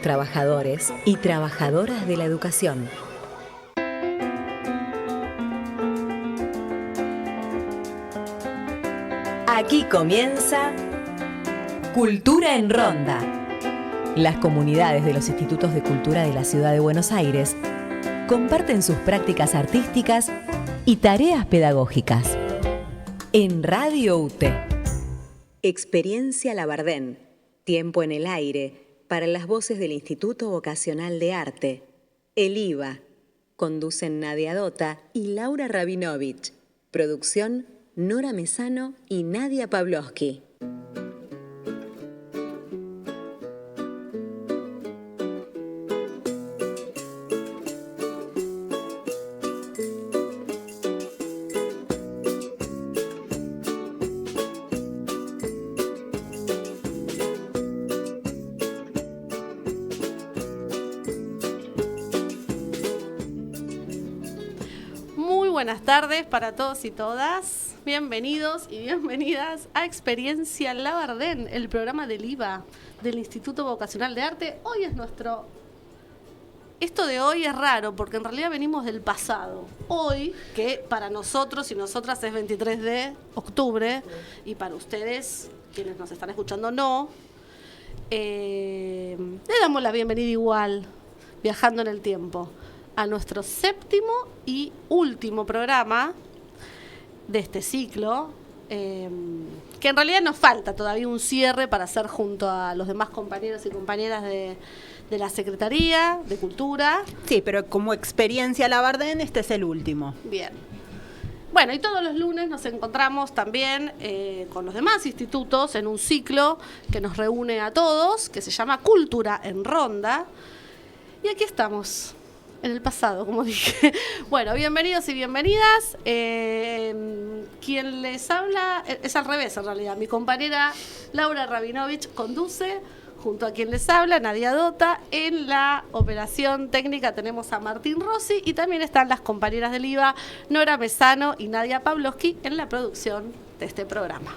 trabajadores y trabajadoras de la educación. Aquí comienza Cultura en Ronda. Las comunidades de los institutos de cultura de la Ciudad de Buenos Aires comparten sus prácticas artísticas y tareas pedagógicas. En Radio UTE. Experiencia Labardén. Tiempo en el aire para las voces del Instituto Vocacional de Arte. El IVA. Conducen Nadia Dota y Laura Rabinovich. Producción Nora Mesano y Nadia Pavlovsky. Buenas tardes para todos y todas. Bienvenidos y bienvenidas a Experiencia Labardén, el programa del IVA, del Instituto Vocacional de Arte. Hoy es Esto de hoy es raro porque en realidad venimos del pasado. Hoy, que para nosotros y nosotras es 23 de octubre, y para ustedes, quienes nos están escuchando, no, le damos la bienvenida igual, viajando en el tiempo, a nuestro séptimo y último programa de este ciclo, que en realidad nos falta todavía un cierre para hacer junto a los demás compañeros y compañeras de la Secretaría de Cultura. Sí, pero como Experiencia Labardén, este es el último. Bien. Bueno, y todos los lunes nos encontramos también con los demás institutos en un ciclo que nos reúne a todos, que se llama Cultura en Ronda. Y aquí estamos. En el pasado, como dije. Bueno, bienvenidos y bienvenidas. Quien les habla es al revés, en realidad. Mi compañera Laura Rabinovich conduce, junto a quien les habla, Nadia Dota. En la operación técnica tenemos a Martín Rossi y también están las compañeras del IVA, Nora Mesano y Nadia Pavlovsky, en la producción de este programa.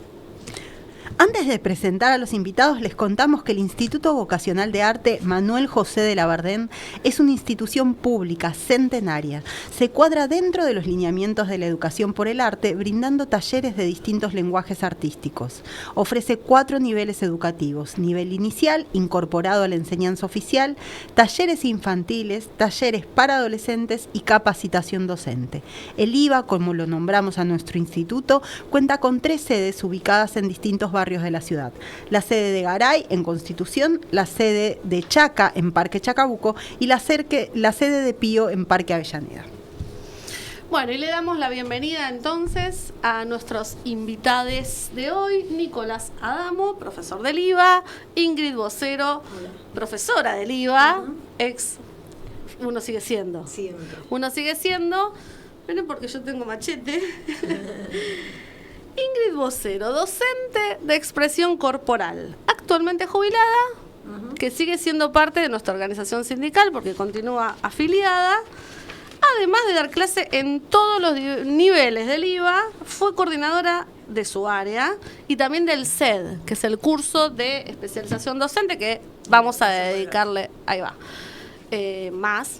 Antes de presentar a los invitados, les contamos que el Instituto Vocacional de Arte Manuel José de Labardén es una institución pública centenaria. Se cuadra dentro de los lineamientos de la educación por el arte, brindando talleres de distintos lenguajes artísticos. Ofrece 4 niveles educativos: nivel inicial, incorporado a la enseñanza oficial, talleres infantiles, talleres para adolescentes y capacitación docente. El IVA, como lo nombramos a nuestro instituto, cuenta con 3 sedes ubicadas en distintos barrios de la ciudad. La sede de Garay en Constitución, la sede de Chaca en Parque Chacabuco y la sede de Pío en Parque Avellaneda. Bueno, y le damos la bienvenida entonces a nuestros invitados de hoy: Nicolás Adamo, profesor del IVA; Ingrid Vocero, profesora del IVA, uno sigue siendo. Miren, porque yo tengo machete. Ingrid Vocero, docente de expresión corporal, actualmente jubilada, que sigue siendo parte de nuestra organización sindical porque continúa afiliada. Además de dar clase en todos los niveles del IVA, fue coordinadora de su área y también del CED, que es el curso de especialización docente que vamos a dedicarle,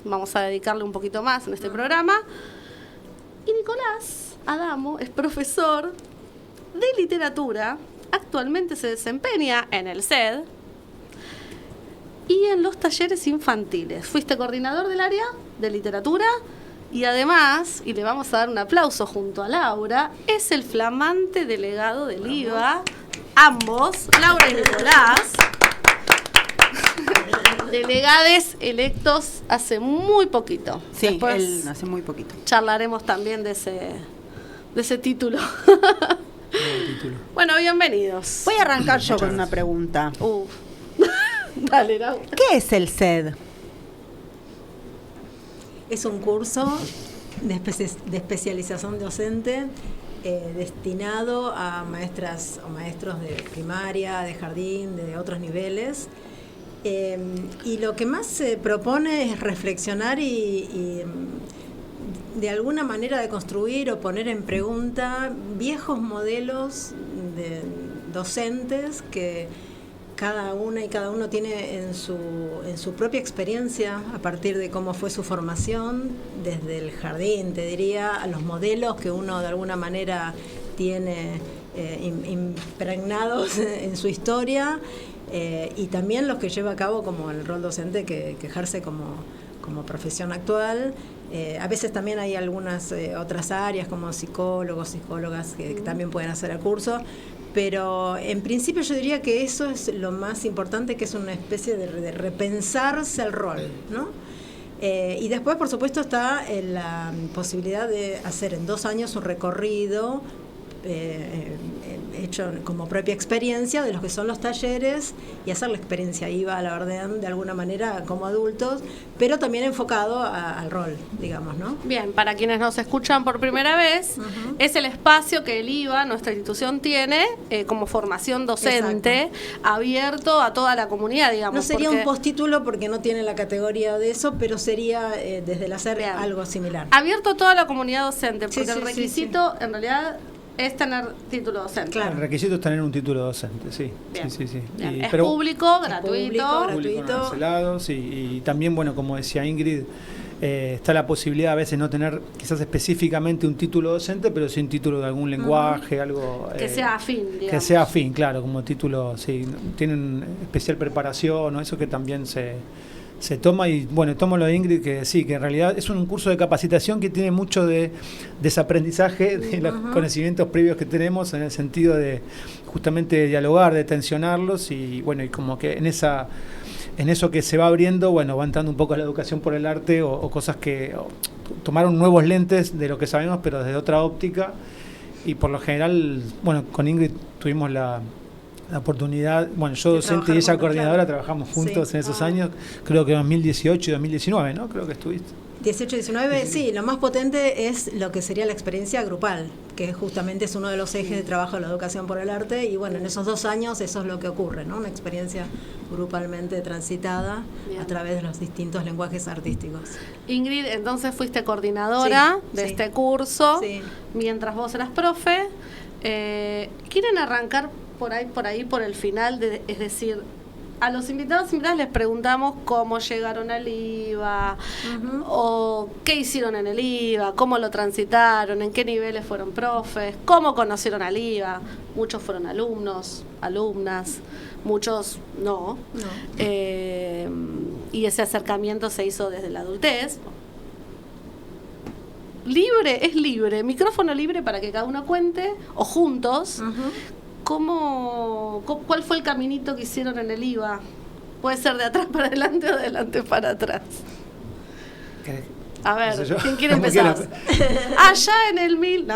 vamos a dedicarle un poquito más en este programa. Y Nicolás Adamo es profesor de literatura, actualmente se desempeña en el CED y en los talleres infantiles. Fuiste coordinador del área de literatura y además, y le vamos a dar un aplauso junto a Laura, es el flamante delegado del IVA, ambos, Laura y Nicolás, delegades electos hace muy poquito. Sí, después él hace muy poquito. Charlaremos también de ese título. Bueno, bienvenidos. Voy a arrancar yo con una pregunta. Dale, Laura. ¿Qué es el CED? Es un curso de especialización docente destinado a maestras o maestros de primaria, de jardín, de otros niveles. Y lo que más se propone es reflexionar y de alguna manera de construir o poner en pregunta viejos modelos de docentes que cada una y cada uno tiene en su propia experiencia, a partir de cómo fue su formación, desde el jardín, te diría, a los modelos que uno de alguna manera tiene impregnados en su historia, y también los que lleva a cabo como el rol docente que ejerce como profesión actual. A veces también hay algunas otras áreas como psicólogos, psicólogas que también pueden hacer el curso, pero en principio yo diría que eso es lo más importante, que es una especie de repensarse el rol, ¿no? Y después, por supuesto, está la posibilidad de hacer en 2 años un recorrido hecho como propia experiencia de los que son los talleres, y hacer la experiencia IVA a la Bardén de alguna manera como adultos, pero también enfocado al rol, digamos, ¿no? Bien, para quienes nos escuchan por primera vez, es el espacio que el IVA, nuestra institución, tiene como formación docente, abierto a toda la comunidad, digamos. No sería un postítulo porque no tiene la categoría de eso, pero sería desde el hacer algo similar. Abierto a toda la comunidad docente, porque Sí, el requisito en realidad es tener título docente. Claro. El requisito es tener un título docente, sí. Bien. Sí. Bien. Es pero público, gratuito. público no cancelado, sí. Y también, bueno, como decía Ingrid, está la posibilidad a veces no tener quizás específicamente un título docente, pero sí un título de algún lenguaje, algo... Que sea afín, digamos. Que sea afín, claro, como título, sí. Tienen especial preparación, ¿no? Eso que también se toma. Y bueno, tomo lo de Ingrid, que sí, que en realidad es un curso de capacitación que tiene mucho de desaprendizaje de los conocimientos previos que tenemos, en el sentido de justamente dialogar, de tensionarlos, y bueno, y como que en eso que se va abriendo, bueno, va entrando un poco la educación por el arte, o cosas que tomaron nuevos lentes de lo que sabemos, pero desde otra óptica. Y por lo general, bueno, con Ingrid tuvimos la oportunidad, bueno, yo docente y ella coordinadora, trabajamos juntos en esos años, creo que 2018 y 2019, ¿no? Creo que estuviste. 18, 19, sí, lo más potente es lo que sería la experiencia grupal, que justamente es uno de los ejes de trabajo de la educación por el arte, y bueno, en esos 2 años eso es lo que ocurre, ¿no? Una experiencia grupalmente transitada a través de los distintos lenguajes artísticos. Ingrid, entonces fuiste coordinadora de este curso, mientras vos eras profe. ¿Quieren arrancar por ahí, por el final? Es decir, a los invitados les preguntamos cómo llegaron al IVA, o qué hicieron en el IVA, cómo lo transitaron, en qué niveles fueron profes, cómo conocieron al IVA. Muchos fueron alumnos, alumnas, muchos no. Y ese acercamiento se hizo desde la adultez. Es libre, micrófono libre para que cada uno cuente, o juntos. ¿Cuál fue el caminito que hicieron en el IVA? Puede ser de atrás para adelante o de adelante para atrás. A ver, ¿quién quiere empezar? Allá en el 1000...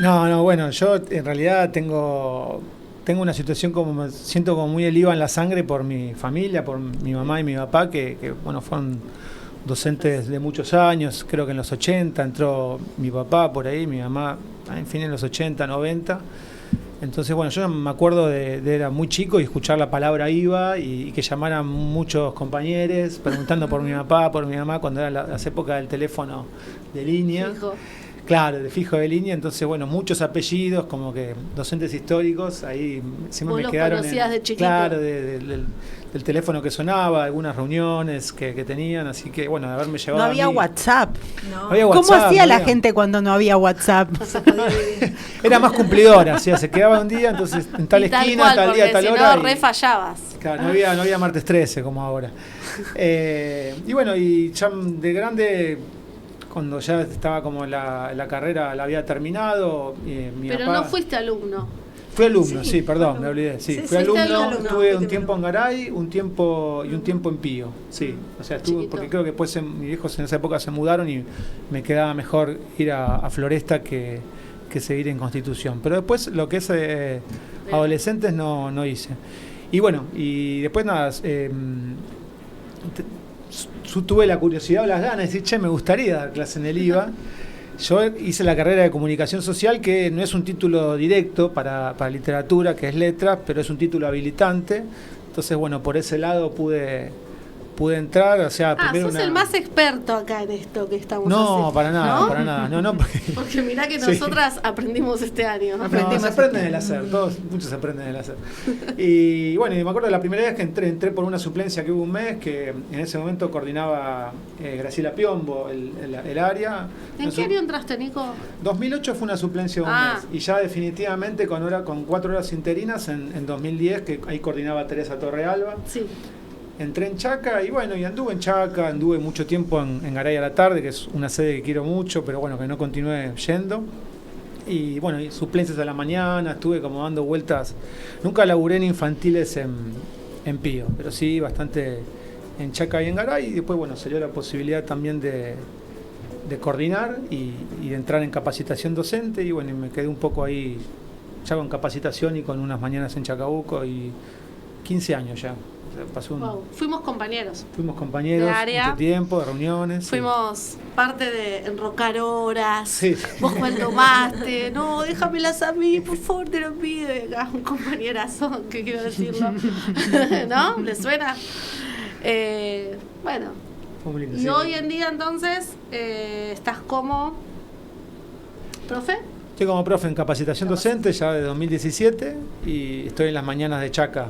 No, bueno, yo en realidad tengo una situación me siento como muy el IVA en la sangre por mi familia, por mi mamá y mi papá, que bueno, fueron docentes de muchos años. Creo que en los 80 entró mi papá por ahí, mi mamá, en fin, en los 80, 90. Entonces, bueno, yo me acuerdo de era muy chico y escuchar la palabra IVA y que llamaran muchos compañeros preguntando por mi papá, por mi mamá, cuando eran las épocas del teléfono de línea. Fijo. Claro, de fijo de línea. Entonces, bueno, muchos apellidos, como que docentes históricos, ahí siempre me quedaron. Conocías de chiquito. Claro, del teléfono que sonaba, algunas reuniones que tenían, así que, bueno, de haberme llevado. No había WhatsApp. No había ¿Cómo WhatsApp, hacía la gente cuando no había WhatsApp? Era más cumplidora, o sea, se quedaba un día, entonces en tal esquina, tal día, tal hora. No, fallabas. Claro, no había martes 13 como ahora. Y bueno, y ya de grande, cuando ya estaba como la carrera, la había terminado. Pero papá, no fuiste alumno. Fui alumno, sí, perdón, me olvidé. Sí, fui alumno, estuve un tiempo en Garay, un tiempo en Pío. Sí, o sea, estuve, porque creo que después mis viejos en esa época se mudaron y me quedaba mejor ir a Floresta que seguir en Constitución. Pero después lo que es adolescentes no hice. Y bueno, y después nada, tuve la curiosidad o las ganas de decir, che, me gustaría dar clase en el IVA. Yo hice la carrera de comunicación social, que no es un título directo para literatura, que es letras, pero es un título habilitante. Entonces, bueno, por ese lado pude pude entrar, o sea, primero sos el más experto acá en esto que estamos No, haciendo. para nada, ¿No? para nada. No, Porque mirá que Sí. nosotras aprendimos este año. No, se aprenden del hacer, muchos aprenden del hacer. Y bueno, y me acuerdo la primera vez que entré por una suplencia que hubo un mes, que en ese momento coordinaba Graciela Piombo el área. ¿En qué año entraste, Nico? 2008 fue una suplencia de un mes, y ya definitivamente con 4 horas interinas en 2010, que ahí coordinaba Teresa Torrealba. Sí. Entré en Chaca y bueno, y anduve en Chaca, anduve mucho tiempo en Garay a la tarde, que es una sede que quiero mucho, pero bueno, que no continué yendo. Y bueno, y suplencias a la mañana, estuve como dando vueltas. Nunca laburé en infantiles en Pío, pero sí bastante en Chaca y en Garay. Y después, bueno, salió la posibilidad también de coordinar y de entrar en capacitación docente. Y bueno, y me quedé un poco ahí ya con capacitación y con unas mañanas en Chacabuco y 15 años ya. Pasó Fuimos compañeros. Fuimos compañeros de área, mucho tiempo, de reuniones. Fuimos parte de enrocar horas. Sí. Vos cuando tomaste, no, déjamelas a mí, por favor, te lo pido. Un compañerazo, que quiero decirlo. ¿No? ¿Les suena? Bueno. Muy lindo, Y sí. hoy en día, entonces, estás como profe. Estoy como profe en capacitación docente ya de 2017 y estoy en las mañanas de Chaca.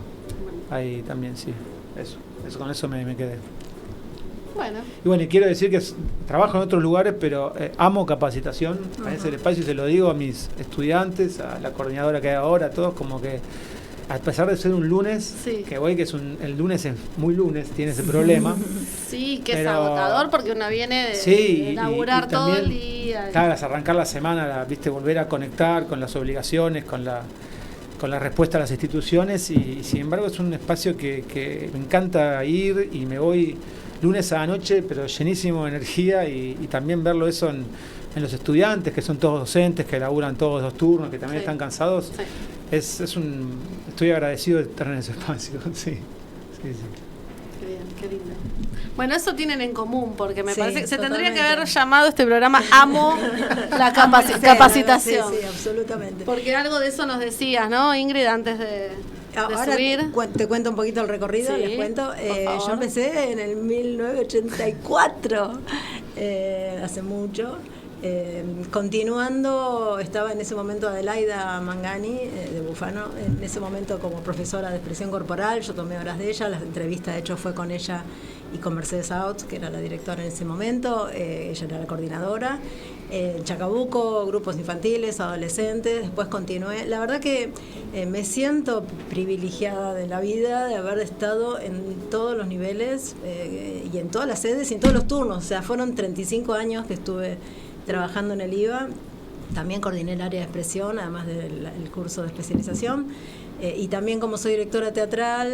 Ahí también, sí. Eso con eso me quedé. Bueno. Y bueno, y quiero decir que trabajo en otros lugares, pero amo capacitación. En ese espacio, y se lo digo a mis estudiantes, a la coordinadora que hay ahora, a todos, como que a pesar de ser un lunes, Sí. que voy, que el lunes es muy lunes, tiene ese problema. Sí, que Pero es agotador porque uno viene de, sí, de laburar y todo el también, día. Claro, arrancar la semana, viste, volver a conectar con las obligaciones, con la respuesta a las instituciones y sin embargo es un espacio que me encanta ir y me voy lunes a la noche, pero llenísimo de energía y también verlo eso en los estudiantes, que son todos docentes, que laburan todos 2 turnos, que también Sí. están cansados. Sí. Estoy agradecido de estar en ese espacio. Sí. Qué bien, qué lindo. Bueno, eso tienen en común, porque me Sí, parece que se tendría que totalmente. haber llamado este programa Amo la capacitación. Sí, absolutamente. Porque algo de eso nos decías, ¿no, Ingrid, antes de Ahora subir? te cuento un poquito el recorrido, Sí, les cuento. por favor. Yo empecé en el 1984, hace mucho. Continuando, estaba en ese momento Adelaida Mangani, de Bufano, en ese momento como profesora de expresión corporal. Yo tomé horas de ella, la entrevista de hecho fue con ella y con Mercedes Out, que era la directora en ese momento. Ella era la coordinadora. En Chacabuco, grupos infantiles, adolescentes. Después continué. La verdad que me siento privilegiada de la vida de haber estado en todos los niveles y en todas las sedes y en todos los turnos. O sea, fueron 35 años que estuve trabajando en el IVA. También coordiné el área de expresión, además del curso de especialización. Y también como soy directora teatral,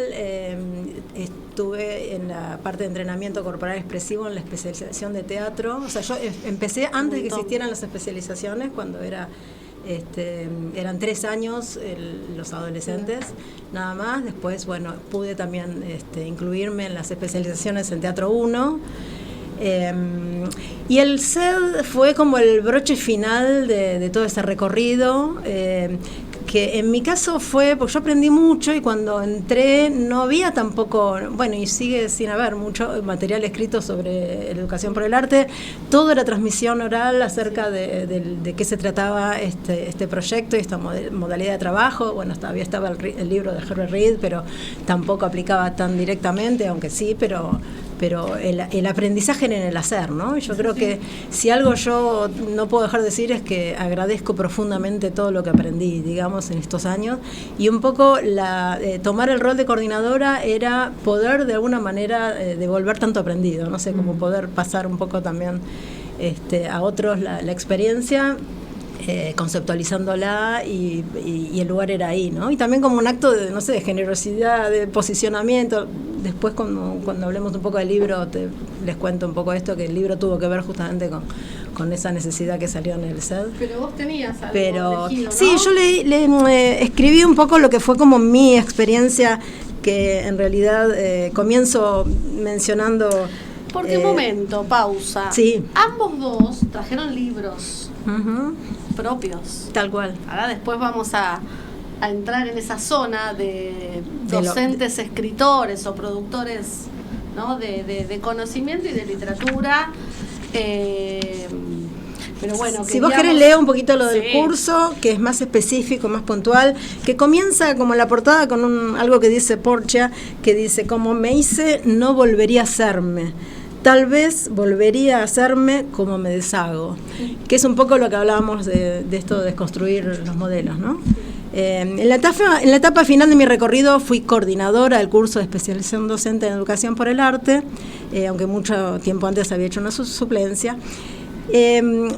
estuve en la parte de entrenamiento corporal expresivo en la especialización de teatro. O sea, yo empecé antes de que existieran las especializaciones, cuando eran 3 años los adolescentes, nada más. Después, bueno, pude también incluirme en las especializaciones en Teatro 1. Y el SED fue como el broche final de todo ese recorrido, que en mi caso fue, porque yo aprendí mucho y cuando entré no había tampoco, bueno, y sigue sin haber mucho material escrito sobre educación por el arte. Todo era transmisión oral acerca de qué se trataba este proyecto y esta modalidad de trabajo. Bueno, todavía estaba el libro de Herbert Reed, pero tampoco aplicaba tan directamente, aunque sí, pero el aprendizaje en el hacer, ¿no? Y yo creo que si algo yo no puedo dejar de decir es que agradezco profundamente todo lo que aprendí, digamos, en estos años. Y un poco tomar el rol de coordinadora era poder de alguna manera devolver tanto aprendido, no sé, como poder pasar un poco también a otros la experiencia. Conceptualizándola y el lugar era ahí, ¿no? Y también como un acto de, no sé, de generosidad, de posicionamiento. Después cuando hablemos un poco del libro les cuento un poco esto, que el libro tuvo que ver justamente con esa necesidad que salió en el SED. Pero vos tenías algo elegido, ¿no? Sí, yo le escribí un poco lo que fue como mi experiencia, que en realidad comienzo mencionando... Porque un momento, pausa. Sí. Ambos dos trajeron libros propios. Tal cual. Ahora después vamos a entrar en esa zona de docentes, escritores o productores ¿no? de conocimiento y de literatura. Pero bueno, si vos querés leer un poquito lo del Sí. curso, que es más específico, más puntual, que comienza como la portada con algo que dice Porcia, que dice: como me hice, no volvería a hacerme. Tal vez volvería a hacerme como me deshago. Que es un poco lo que hablábamos de esto de desconstruir los modelos, ¿no? En la etapa final de mi recorrido fui coordinadora del curso de especialización docente en educación por el arte, aunque mucho tiempo antes había hecho una suplencia.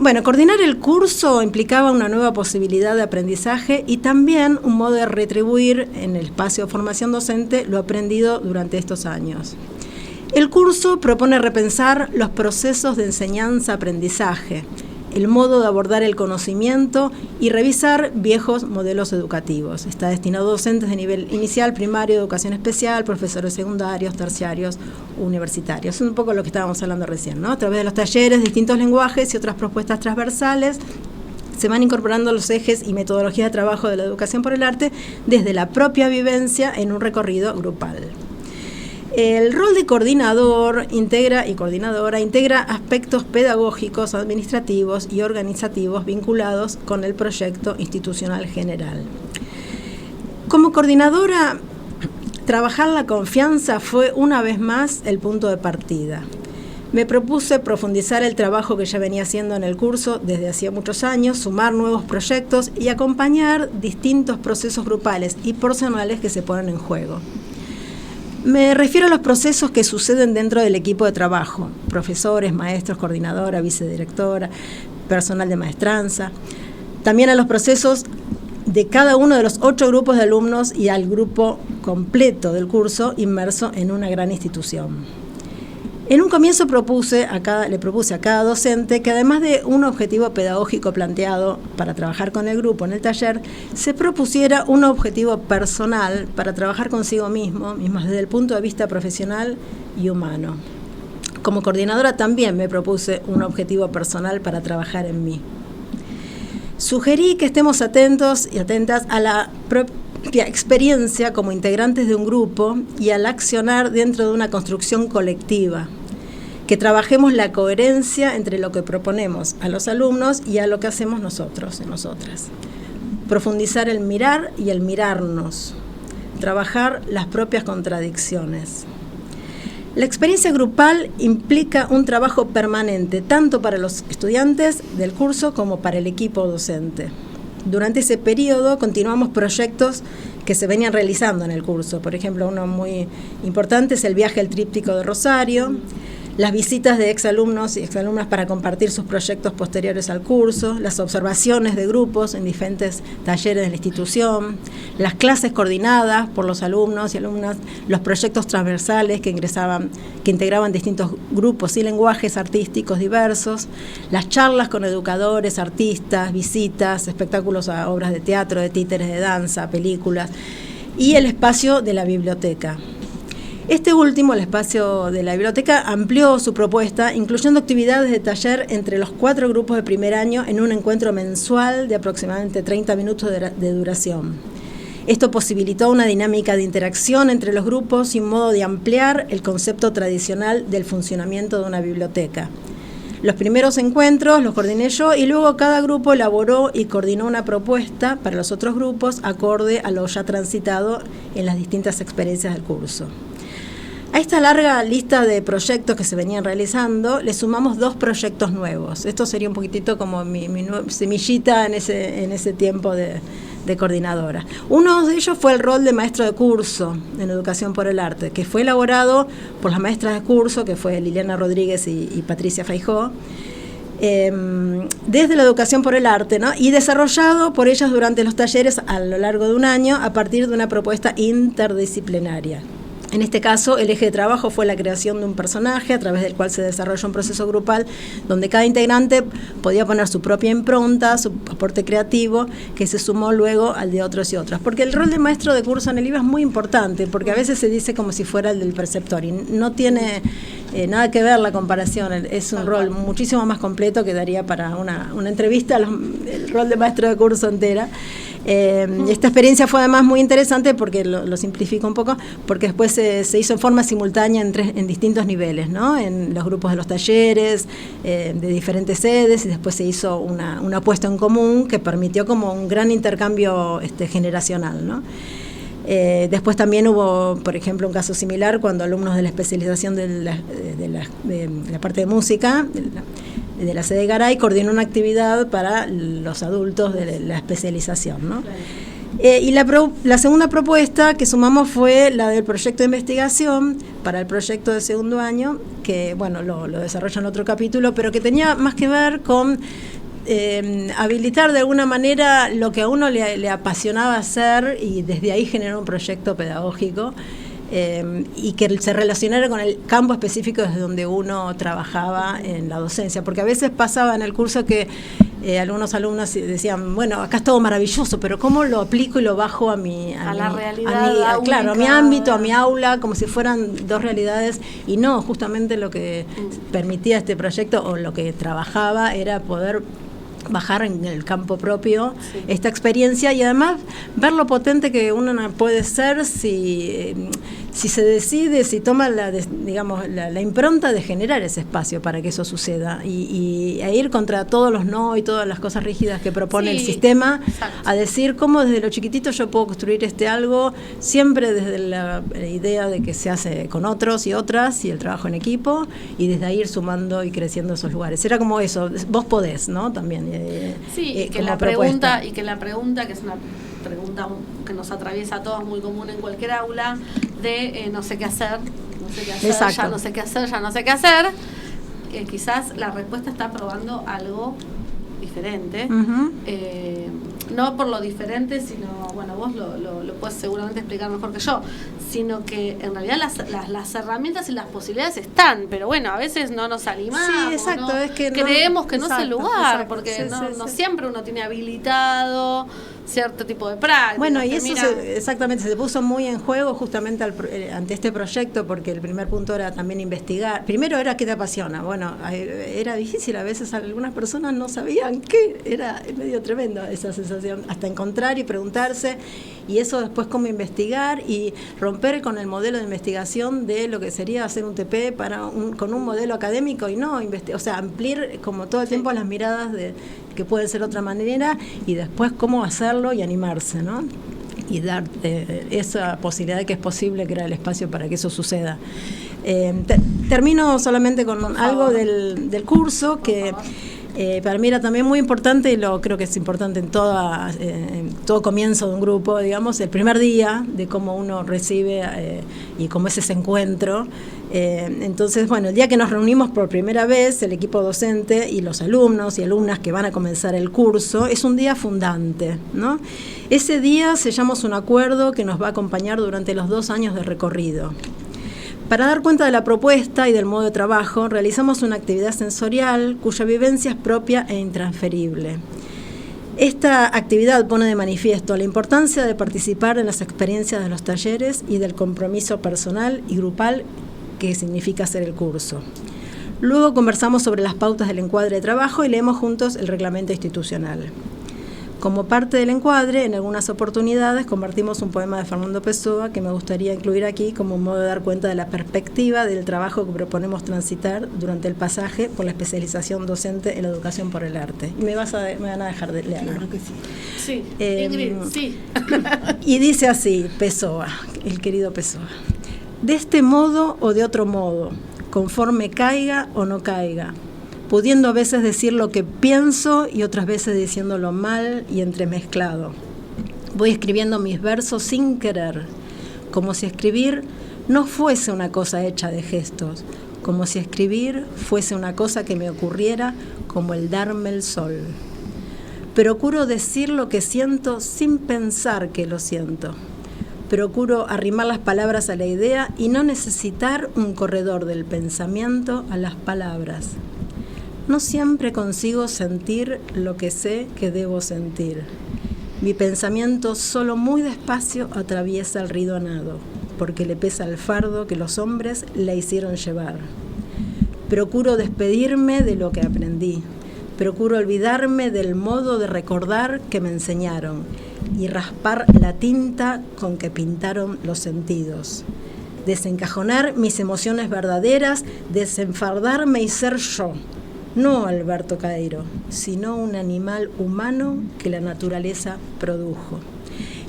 Bueno, coordinar el curso implicaba una nueva posibilidad de aprendizaje y también un modo de retribuir en el espacio de formación docente lo aprendido durante estos años. El curso propone repensar los procesos de enseñanza-aprendizaje, el modo de abordar el conocimiento y revisar viejos modelos educativos. Está destinado a docentes de nivel inicial, primario, educación especial, profesores secundarios, terciarios, universitarios. Es un poco lo que estábamos hablando recién, ¿no? A través de los talleres, distintos lenguajes y otras propuestas transversales, se van incorporando los ejes y metodologías de trabajo de la educación por el arte desde la propia vivencia en un recorrido grupal. El rol de coordinador coordinadora integra aspectos pedagógicos, administrativos y organizativos vinculados con el proyecto institucional general. Como coordinadora, trabajar la confianza fue una vez más el punto de partida. Me propuse profundizar el trabajo que ya venía haciendo en el curso desde hacía muchos años, sumar nuevos proyectos y acompañar distintos procesos grupales y personales que se ponen en juego. Me refiero a los procesos que suceden dentro del equipo de trabajo, profesores, maestros, coordinadora, vicedirectora, personal de maestranza. También a los procesos de cada uno de los 8 grupos de alumnos y al grupo completo del curso inmerso en una gran institución. En un comienzo le propuse a cada docente que además de un objetivo pedagógico planteado para trabajar con el grupo en el taller, se propusiera un objetivo personal para trabajar consigo mismo desde el punto de vista profesional y humano. Como coordinadora también me propuse un objetivo personal para trabajar en mí. Sugerí que estemos atentos y atentas a la propia experiencia como integrantes de un grupo y al accionar dentro de una construcción colectiva. Que trabajemos la coherencia entre lo que proponemos a los alumnos y a lo que hacemos nosotros y nosotras. Profundizar el mirar y el mirarnos. Trabajar las propias contradicciones. La experiencia grupal implica un trabajo permanente, tanto para los estudiantes del curso como para el equipo docente. Durante ese periodo continuamos proyectos que se venían realizando en el curso. Por ejemplo, uno muy importante es el viaje al Tríptico de Rosario, las visitas de exalumnos y exalumnas para compartir sus proyectos posteriores al curso, las observaciones de grupos en diferentes talleres de la institución, las clases coordinadas por los alumnos y alumnas, los proyectos transversales que integraban distintos grupos y lenguajes artísticos diversos, las charlas con educadores, artistas, visitas, espectáculos a obras de teatro, de títeres, de danza, películas, y el espacio de la biblioteca. Este último, el espacio de la biblioteca, amplió su propuesta, incluyendo actividades de taller entre los 4 grupos de primer año en un encuentro mensual de aproximadamente 30 minutos de duración. Esto posibilitó una dinámica de interacción entre los grupos y un modo de ampliar el concepto tradicional del funcionamiento de una biblioteca. Los primeros encuentros los coordiné yo y luego cada grupo elaboró y coordinó una propuesta para los otros grupos acorde a lo ya transitado en las distintas experiencias del curso. A esta larga lista de proyectos que se venían realizando, le sumamos 2 proyectos nuevos. Esto sería un poquitito como mi semillita en ese tiempo de coordinadora. Uno de ellos fue el rol de maestro de curso en Educación por el Arte, que fue elaborado por las maestras de curso, que fue Liliana Rodríguez y Patricia Feijó, desde la Educación por el Arte, ¿no? Y desarrollado por ellas durante los talleres a lo largo de un año a partir de una propuesta interdisciplinaria. En este caso, el eje de trabajo fue la creación de un personaje a través del cual se desarrolla un proceso grupal donde cada integrante podía poner su propia impronta, su aporte creativo, que se sumó luego al de otros y otras. Porque el rol de maestro de curso en el IVA es muy importante, porque a veces se dice como si fuera el del preceptor y no tiene nada que ver la comparación. Es un rol muchísimo más completo que daría para una entrevista, el rol de maestro de curso entera. Esta experiencia fue además muy interesante porque lo simplifico un poco, porque después se hizo en forma simultánea en distintos niveles, ¿no? En los grupos de los talleres, de diferentes sedes, y después se hizo una puesta en común que permitió como un gran intercambio generacional, ¿no? Después también hubo, por ejemplo, un caso similar cuando alumnos de la especialización de la parte de música, de la sede de Garay, coordinó una actividad para los adultos de la especialización, ¿no? Y la segunda propuesta que sumamos fue la del proyecto de investigación para el proyecto de segundo año, que bueno, lo desarrollo en otro capítulo, pero que tenía más que ver con habilitar de alguna manera lo que a uno le apasionaba hacer, y desde ahí generar un proyecto pedagógico y que se relacionara con el campo específico desde donde uno trabajaba en la docencia, porque a veces pasaba en el curso que algunos alumnos decían, bueno, acá es todo maravilloso, pero ¿cómo lo aplico y lo bajo a la realidad claro, a mi ámbito, a mi aula, como si fueran dos realidades? Y no, justamente lo que permitía este proyecto, o lo que trabajaba, era poder bajar en el campo propio esta experiencia, y además ver lo potente que uno puede ser si se decide, si toma la impronta de generar ese espacio para que eso suceda, y a ir contra todos los no y todas las cosas rígidas que propone el sistema. Exacto. A decir cómo desde lo chiquitito yo puedo construir algo, siempre desde la idea de que se hace con otros y otras, y el trabajo en equipo, y desde ahí ir sumando y creciendo esos lugares. Era como eso, vos podés, ¿no? También. Y que la pregunta, que es una pregunta que nos atraviesa a todos, muy común en cualquier aula, de no sé qué hacer, ya no sé qué hacer, quizás la respuesta está probando algo diferente. Uh-huh. No por lo diferente, sino, bueno, vos lo puedes seguramente explicar mejor que yo, sino que en realidad las herramientas y las posibilidades están, pero bueno, a veces no nos animamos. Sí, exacto, ¿no? Es que creemos que no es el lugar, porque no siempre uno tiene habilitado cierto tipo de práctica. Bueno, y eso exactamente se puso muy en juego justamente ante este proyecto, porque el primer punto era también investigar. Primero era qué te apasiona. Bueno, era difícil, a veces algunas personas no sabían qué, era medio tremendo esa sensación, hasta encontrar y preguntarse, y eso después cómo investigar y romper con el modelo de investigación de lo que sería hacer un TP con un modelo académico, y no ampliar como todo el tiempo las miradas de que puede ser otra manera, y después cómo hacerlo y animarse, ¿no? Y dar esa posibilidad de que es posible crear el espacio para que eso suceda. Termino solamente con algo del curso que para mí era también muy importante, y creo que es importante en todo comienzo de un grupo, digamos, el primer día de cómo uno recibe y cómo es ese encuentro. Entonces, bueno, el día que nos reunimos por primera vez, el equipo docente y los alumnos y alumnas que van a comenzar el curso, es un día fundante, ¿no? Ese día sellamos un acuerdo que nos va a acompañar durante los 2 años de recorrido. Para dar cuenta de la propuesta y del modo de trabajo, realizamos una actividad sensorial cuya vivencia es propia e intransferible. Esta actividad pone de manifiesto la importancia de participar en las experiencias de los talleres y del compromiso personal y grupal que significa hacer el curso. Luego conversamos sobre las pautas del encuadre de trabajo y leemos juntos el reglamento institucional. Como parte del encuadre, en algunas oportunidades compartimos un poema de Fernando Pessoa que me gustaría incluir aquí como un modo de dar cuenta de la perspectiva del trabajo que proponemos transitar durante el pasaje por la especialización docente en la educación por el arte. Y me van a dejar de leerlo. Claro que sí. Sí, Ingrid, sí. Y dice así, Pessoa, el querido Pessoa: de este modo o de otro modo, conforme caiga o no caiga, pudiendo a veces decir lo que pienso y otras veces diciéndolo mal y entremezclado. Voy escribiendo mis versos sin querer, como si escribir no fuese una cosa hecha de gestos, como si escribir fuese una cosa que me ocurriera como el darme el sol. Procuro decir lo que siento sin pensar que lo siento. Procuro arrimar las palabras a la idea y no necesitar un corredor del pensamiento a las palabras. No siempre consigo sentir lo que sé que debo sentir. Mi pensamiento solo muy despacio atraviesa el río nado, porque le pesa el fardo que los hombres le hicieron llevar. Procuro despedirme de lo que aprendí. Procuro olvidarme del modo de recordar que me enseñaron. y raspar la tinta con que pintaron los sentidos. Desencajonar mis emociones verdaderas, desenfardarme y ser yo. No Alberto Caeiro, sino un animal humano que la naturaleza produjo.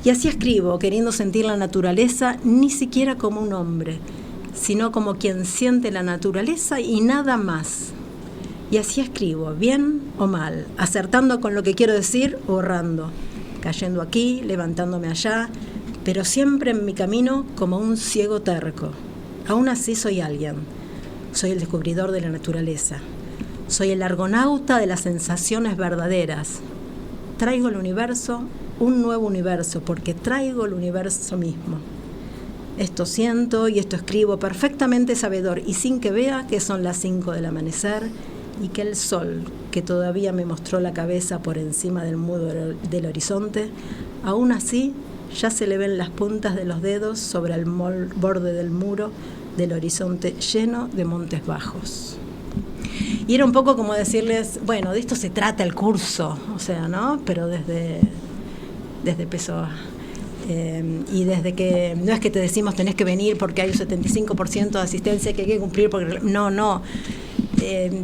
Y así escribo, queriendo sentir la naturaleza ni siquiera como un hombre, sino como quien siente la naturaleza y nada más. Y así escribo, bien o mal, acertando con lo que quiero decir o errando, cayendo aquí, levantándome allá, pero siempre en mi camino como un ciego terco. Aún así soy alguien, soy el descubridor de la naturaleza, soy el argonauta de las sensaciones verdaderas. Traigo al universo un nuevo universo, porque traigo el universo mismo. Esto siento y esto escribo perfectamente sabedor y sin que vea que son las 5 del amanecer y que el sol, que todavía me mostró la cabeza por encima del muro del horizonte, aún así ya se le ven las puntas de los dedos sobre el borde del muro del horizonte lleno de montes bajos. Y era un poco como decirles, bueno, de esto se trata el curso, o sea, ¿no? Pero desde Pessoa. Y desde que no es que te decimos tenés que venir porque hay un 75% de asistencia que hay que cumplir, porque no.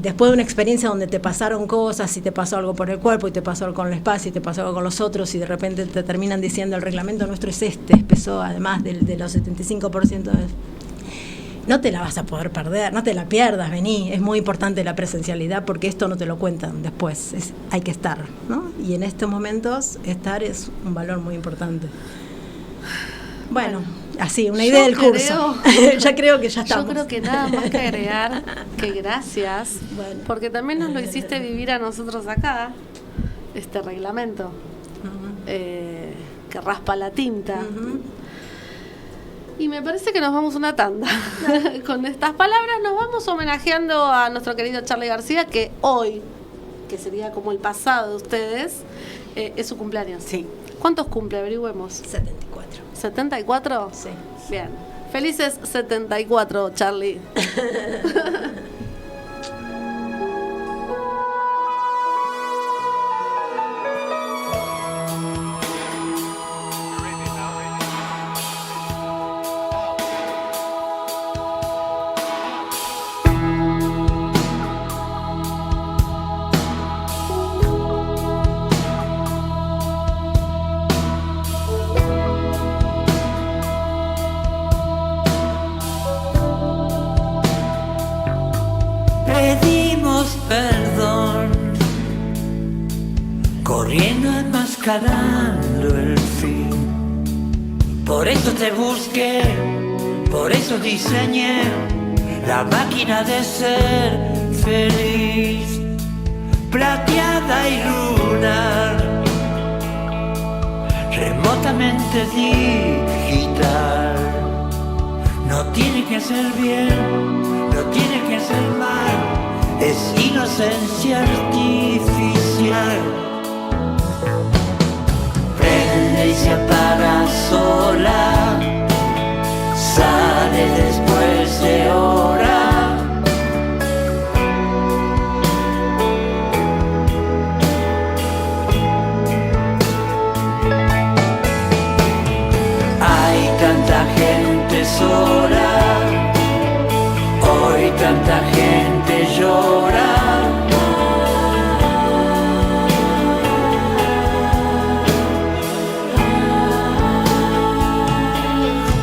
Después de una experiencia donde te pasaron cosas y te pasó algo por el cuerpo y te pasó algo con el espacio y te pasó algo con los otros y de repente te terminan diciendo el reglamento nuestro es Pessoa, además de los 75%, no te la vas a poder perder, no te la pierdas, vení. Es muy importante la presencialidad porque esto no te lo cuentan después, hay que estar, ¿no? Y en estos momentos estar es un valor muy importante. Bueno, así, una idea del curso. Ya creo que ya estamos. Yo creo que nada más que agregar que gracias, Bueno. porque también nos lo hiciste vivir a nosotros acá, este reglamento, que raspa la tinta. Y me parece que nos vamos una tanda. Con estas palabras nos vamos homenajeando a nuestro querido Charly García, que hoy, que sería como el pasado de ustedes, es su cumpleaños. Sí. ¿Cuántos cumple? Averigüemos. 74. ¿74? Sí. Bien. Felices 74, Charly. Pedimos perdón, corriendo enmascarando el fin. Por eso te busqué, por eso diseñé la máquina de ser feliz, plateada y lunar, remotamente digital. No tiene que ser bien, no tiene que ser mal, es inocencia artificial. Prende y se apaga sola, sale después de hora. Hay tanta gente sola, hoy tanta gente llora.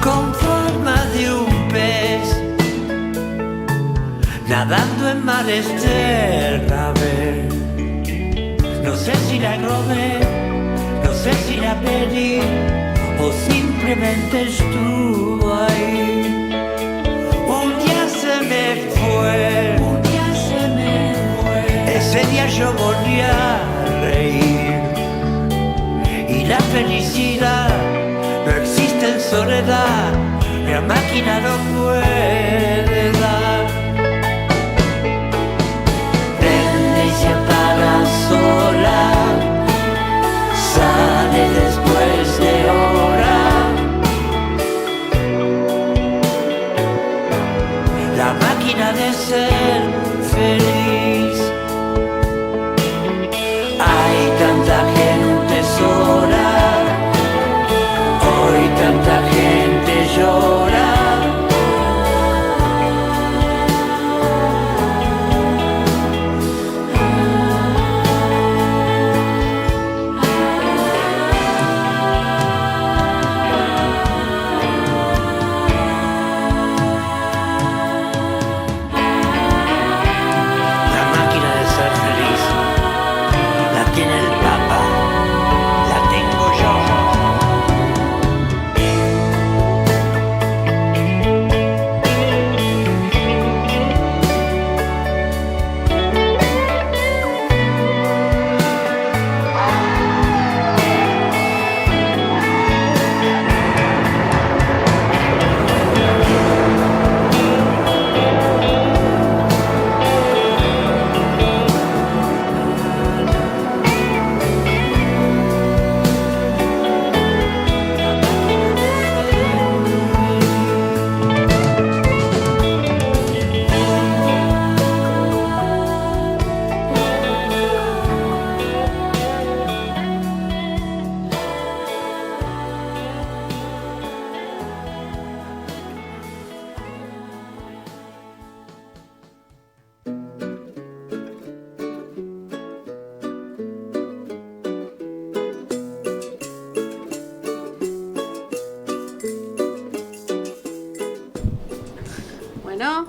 Con forma de un pez, nadando en mares de Ravel. No sé si la robé, no sé si la pedí, o simplemente estuvo ahí. Un día se me fue, ese día yo volví a reír. Y la felicidad no existe en soledad, la máquina no puede dar. Prende y se apaga sola, sale después de hora. La máquina de ser feliz. Hay tanta gente sola,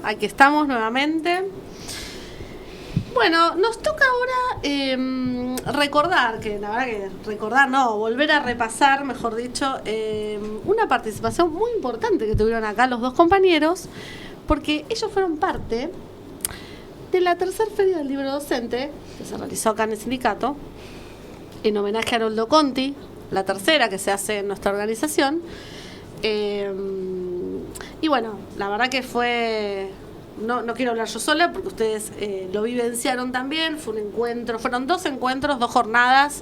aquí estamos nuevamente. Bueno, nos toca ahora recordar, que la verdad que recordar no, volver a repasar, mejor dicho, una participación muy importante que tuvieron acá los dos compañeros, porque ellos fueron parte de la tercera feria del libro docente, que se realizó acá en el sindicato, en homenaje a Haroldo Conti, la tercera que se hace en nuestra organización. Y bueno, la verdad que fue... No quiero hablar yo sola porque ustedes lo vivenciaron también. Fue un encuentro, fueron 2 encuentros, 2 jornadas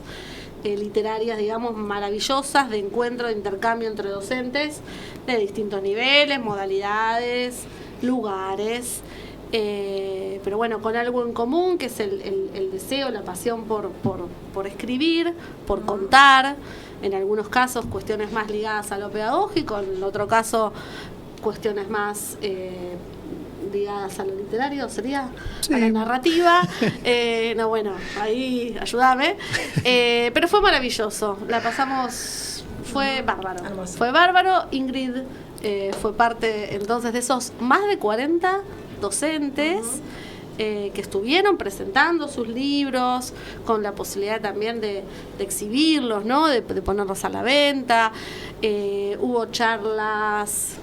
literarias, digamos, maravillosas, de encuentro, de intercambio entre docentes de distintos niveles, modalidades, lugares, pero bueno, con algo en común, que es el deseo, la pasión por escribir, por contar, en algunos casos cuestiones más ligadas a lo pedagógico, en otro caso cuestiones más ligadas a lo literario, sería a la narrativa. No, bueno, ahí ayúdame. Pero fue maravilloso, la pasamos, fue bárbaro. Hermoso. Fue bárbaro. Ingrid fue parte entonces de esos más de 40 docentes que estuvieron presentando sus libros, con la posibilidad también de exhibirlos, ¿no? De ponerlos a la venta. Hubo charlas,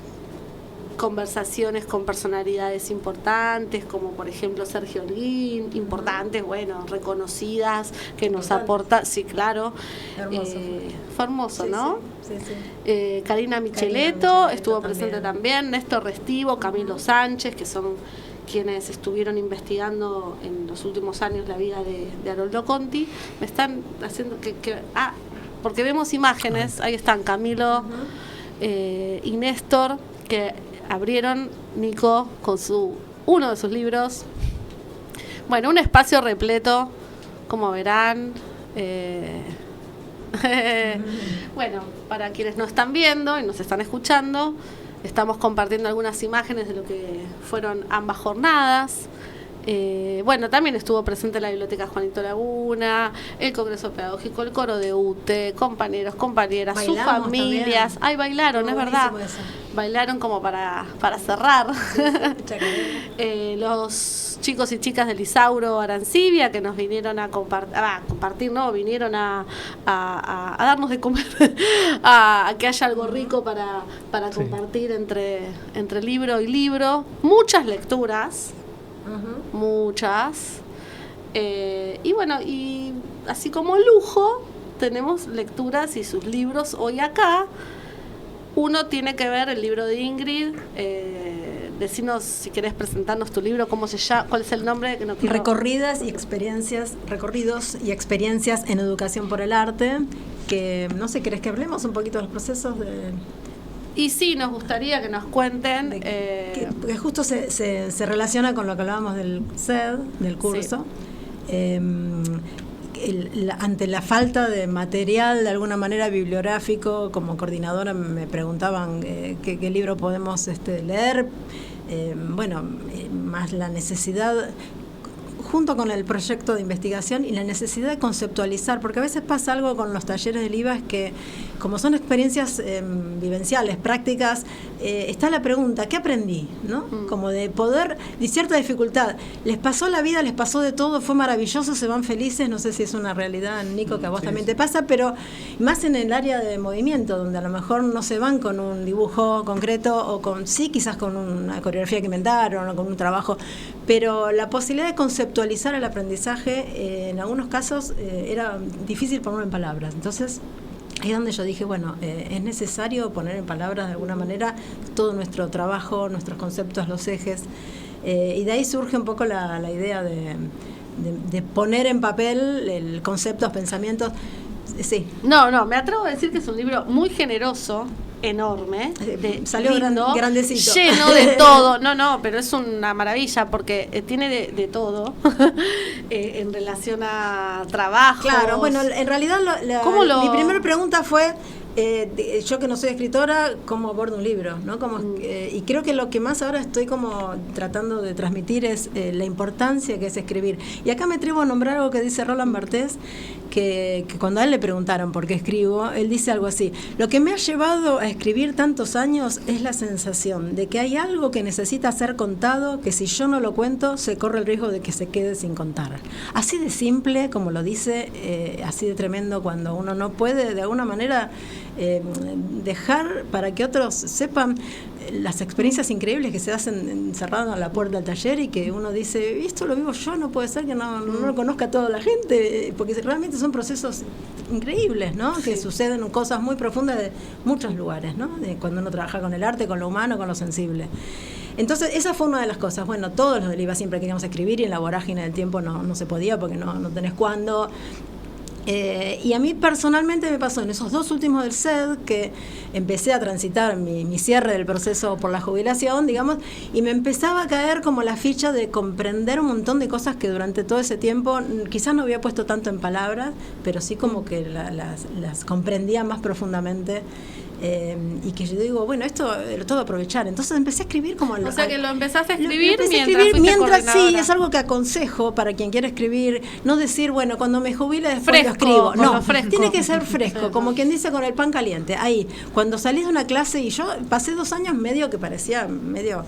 conversaciones con personalidades importantes, como por ejemplo Sergio Holguín, importantes, bueno, reconocidas, que nos aporta, sí, claro. Hermoso. Fue hermoso, Sí, ¿no? sí. Karina Micheletto estuvo presente también, Néstor Restivo, Camilo Sánchez, que son quienes estuvieron investigando en los últimos años la vida de Haroldo Conti. Me están haciendo porque vemos imágenes, ahí están Camilo y Néstor, que abrieron, Nico, con uno de sus libros. Bueno, un espacio repleto, como verán. Bueno, para quienes nos están viendo y nos están escuchando, estamos compartiendo algunas imágenes de lo que fueron ambas jornadas. Bueno, también estuvo presente la Biblioteca Juanito Laguna, el Congreso Pedagógico, el coro de UTE, compañeros, compañeras, Bailamos sus familias. también. Ay, bailaron, es verdad. Buenísimo eso. Bailaron como para cerrar. Chacarera. Los chicos y chicas del Isauro Arancibia, que nos vinieron a compartir, no, vinieron a darnos de comer, a que haya algo rico para compartir entre libro y libro. Muchas lecturas. Muchas. Y bueno, y así como lujo, tenemos lecturas y sus libros hoy acá. Uno tiene que ver el libro de Ingrid. Decinos, si querés presentarnos tu libro, cómo se llama, cuál es el nombre, que no quiero... Recorridos y experiencias en educación por el arte, que no sé, ¿querés que hablemos un poquito de los procesos de...? Y sí, nos gustaría que nos cuenten... que justo se relaciona con lo que hablábamos del CED, del curso. Sí. Ante la falta de material, de alguna manera bibliográfico, como coordinadora me preguntaban qué libro podemos leer. Más la necesidad, junto con el proyecto de investigación y la necesidad de conceptualizar, porque a veces pasa algo con los talleres del IVA, es que como son experiencias vivenciales, prácticas, está la pregunta, ¿qué aprendí? ¿No? Como de poder, de cierta dificultad, les pasó la vida, les pasó de todo, fue maravilloso, se van felices, no sé si es una realidad, Nico, que a vos también te pasa, pero más en el área de movimiento, donde a lo mejor no se van con un dibujo concreto, o quizás con una coreografía que inventaron, o con un trabajo, pero la posibilidad de conceptualizar el aprendizaje, en algunos casos, era difícil ponerlo en palabras. Entonces, ahí es donde yo dije, bueno, es necesario poner en palabras de alguna manera todo nuestro trabajo, nuestros conceptos, los ejes, y de ahí surge un poco la idea de poner en papel el conceptos, pensamientos. Sí. No, me atrevo a decir que es un libro muy generoso, enorme, salió lindo, grandecito, lleno de todo. No, pero es una maravilla porque tiene de todo en relación a trabajo. Claro, bueno, en realidad mi primera pregunta fue yo que no soy escritora, cómo abordo un libro, ¿no? Y creo que lo que más ahora estoy como tratando de transmitir es la importancia que es escribir. Y acá me atrevo a nombrar algo que dice Roland Barthes, que cuando a él le preguntaron por qué escribo, él dice algo así: lo que me ha llevado a escribir tantos años es la sensación de que hay algo que necesita ser contado, que si yo no lo cuento, se corre el riesgo de que se quede sin contar. Así de simple, como lo dice, así de tremendo, cuando uno no puede de alguna manera dejar para que otros sepan las experiencias increíbles que se hacen encerrados a la puerta del taller, y que uno dice, esto lo vivo yo, no puede ser que no lo conozca toda la gente, porque realmente son procesos increíbles, ¿no? Sí. Que suceden cosas muy profundas de muchos lugares, ¿no? De cuando uno trabaja con el arte, con lo humano, con lo sensible. Entonces, esa fue una de las cosas. Bueno, todos los del IVA siempre queríamos escribir, y en la vorágine del tiempo no se podía, porque no tenés cuándo. Y a mí personalmente me pasó en esos 2 últimos del SED, que empecé a transitar mi cierre del proceso por la jubilación, digamos, y me empezaba a caer como la ficha de comprender un montón de cosas que durante todo ese tiempo quizás no había puesto tanto en palabras, pero sí como que las comprendía más profundamente. Y que yo digo, bueno, esto lo tengo que aprovechar. Entonces empecé a escribir como... O sea, que lo empezaste a escribir mientras sí, es algo que aconsejo para quien quiera escribir. No decir, bueno, cuando me jubile después lo escribo. No, tiene que ser fresco, como quien dice, con el pan caliente. Ahí, cuando salís de una clase, y yo pasé 2 años medio que parecía medio...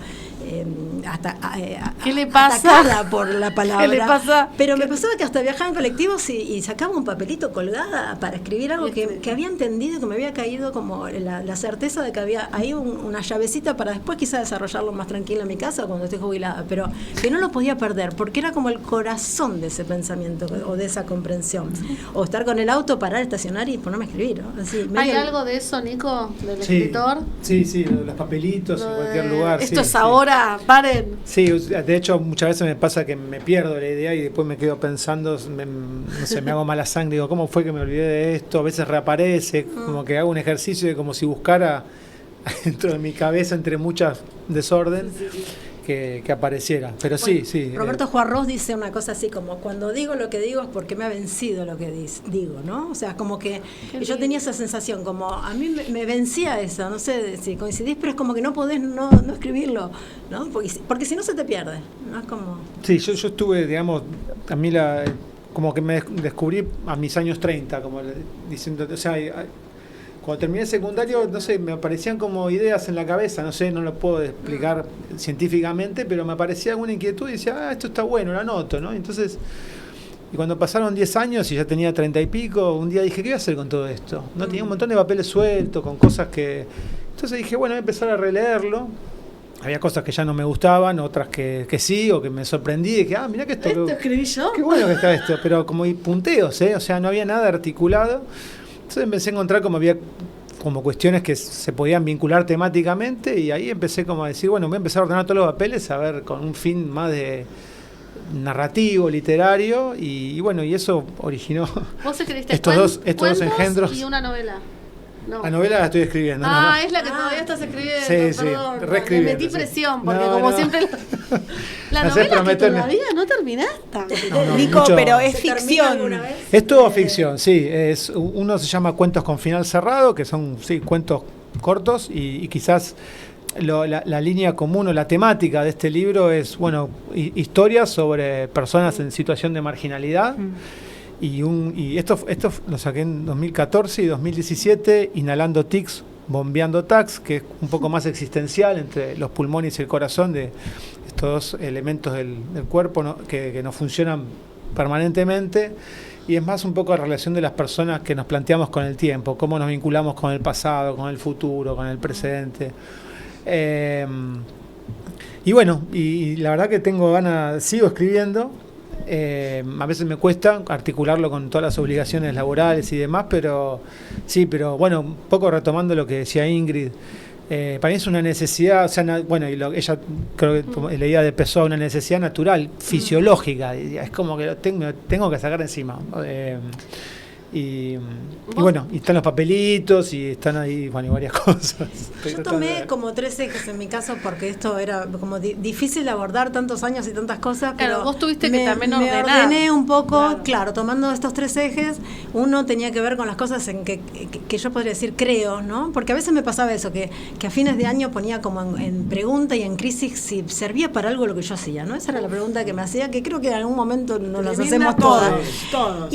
¿Qué le pasa? Atacada por la palabra. ¿Qué le pasa? Pero me pasaba que hasta viajaba en colectivos y sacaba un papelito colgada para escribir algo que había entendido, que me había caído como la certeza de que había ahí una llavecita para después quizá desarrollarlo más tranquilo en mi casa cuando esté jubilada, pero que no lo podía perder, porque era como el corazón de ese pensamiento o de esa comprensión. O estar con el auto, parar, estacionar y ponerme a escribir, ¿no? Así, ¿hay algo de eso, Nico, del escritor? Sí, los papelitos en cualquier lugar. Esto es ahora, paren. Sí, de hecho muchas veces me pasa que me pierdo la idea y después me quedo pensando, no sé, me hago mala sangre, digo, ¿cómo fue que me olvidé de esto? A veces reaparece, como que hago un ejercicio de como si buscara dentro de mi cabeza, entre muchas desorden, que apareciera. Pero bueno, sí. Roberto Juarros dice una cosa así como, cuando digo lo que digo es porque me ha vencido lo que digo, ¿no? O sea, como que yo tenía esa sensación, como a mí me vencía eso, no sé si coincidís, pero es como que no podés no escribirlo, ¿no? Porque si no se te pierde, ¿no? Es como... Sí, yo estuve, digamos, a mí como que me descubrí a mis años 30, como diciendo, o sea, cuando terminé el secundario, no sé, me aparecían como ideas en la cabeza, no sé, no lo puedo explicar científicamente, pero me aparecía alguna inquietud y decía, esto está bueno, lo anoto, ¿no? Entonces, y cuando pasaron 10 años y ya tenía 30 y pico, un día dije, ¿qué voy a hacer con todo esto? No tenía un montón de papeles sueltos, con cosas que... Entonces dije, bueno, voy a empezar a releerlo. Había cosas que ya no me gustaban, otras que sí, o que me sorprendí, y dije, mirá que ¿Esto escribí yo? Qué bueno que está esto, pero como punteos, o sea, no había nada articulado. Entonces empecé a encontrar como había como cuestiones que se podían vincular temáticamente, y ahí empecé como a decir, bueno, voy a empezar a ordenar todos los papeles, a ver, con un fin más de narrativo, literario, y bueno, y eso originó ¿Vos escribiste estos dos engendros. Y una novela? No. La novela la estoy escribiendo. Es la que todavía estás escribiendo. Sí, reescribiendo. Me metí presión, porque siempre... La novela que todavía no terminaste. Nico, pero es ficción. Es todo ficción, sí. Uno se llama Cuentos con final cerrado, que son cuentos cortos, y quizás la línea común o la temática de este libro es, bueno, historias sobre personas en situación de marginalidad. Y esto lo saqué en 2014 y 2017, Inhalando Tics, Bombeando Tacs, que es un poco más existencial entre los pulmones y el corazón, de estos dos elementos del cuerpo, ¿no? que no funcionan permanentemente, y es más un poco la relación de las personas que nos planteamos con el tiempo, cómo nos vinculamos con el pasado, con el futuro, con el presente. Y bueno, y la verdad que tengo ganas, sigo escribiendo. A veces me cuesta articularlo con todas las obligaciones laborales y demás, pero bueno, un poco retomando lo que decía Ingrid, para mí es una necesidad, o sea, ella creo que leía de Pessoa, una necesidad natural, fisiológica, es como que tengo que sacar encima. Y bueno, y están los papelitos y están ahí, bueno, y varias cosas. Yo tomé como 3 ejes en mi caso porque esto era como difícil de abordar, tantos años y tantas cosas. Claro, pero vos tuviste que también me ordenar. ordené un poco, claro, tomando estos 3 ejes. Uno tenía que ver con las cosas en que yo podría decir creo, ¿no? Porque a veces me pasaba eso, que a fines de año ponía como en pregunta y en crisis si servía para algo lo que yo hacía, ¿no? Esa era la pregunta que me hacía, que creo que en algún momento nos las hacemos todas. Todos.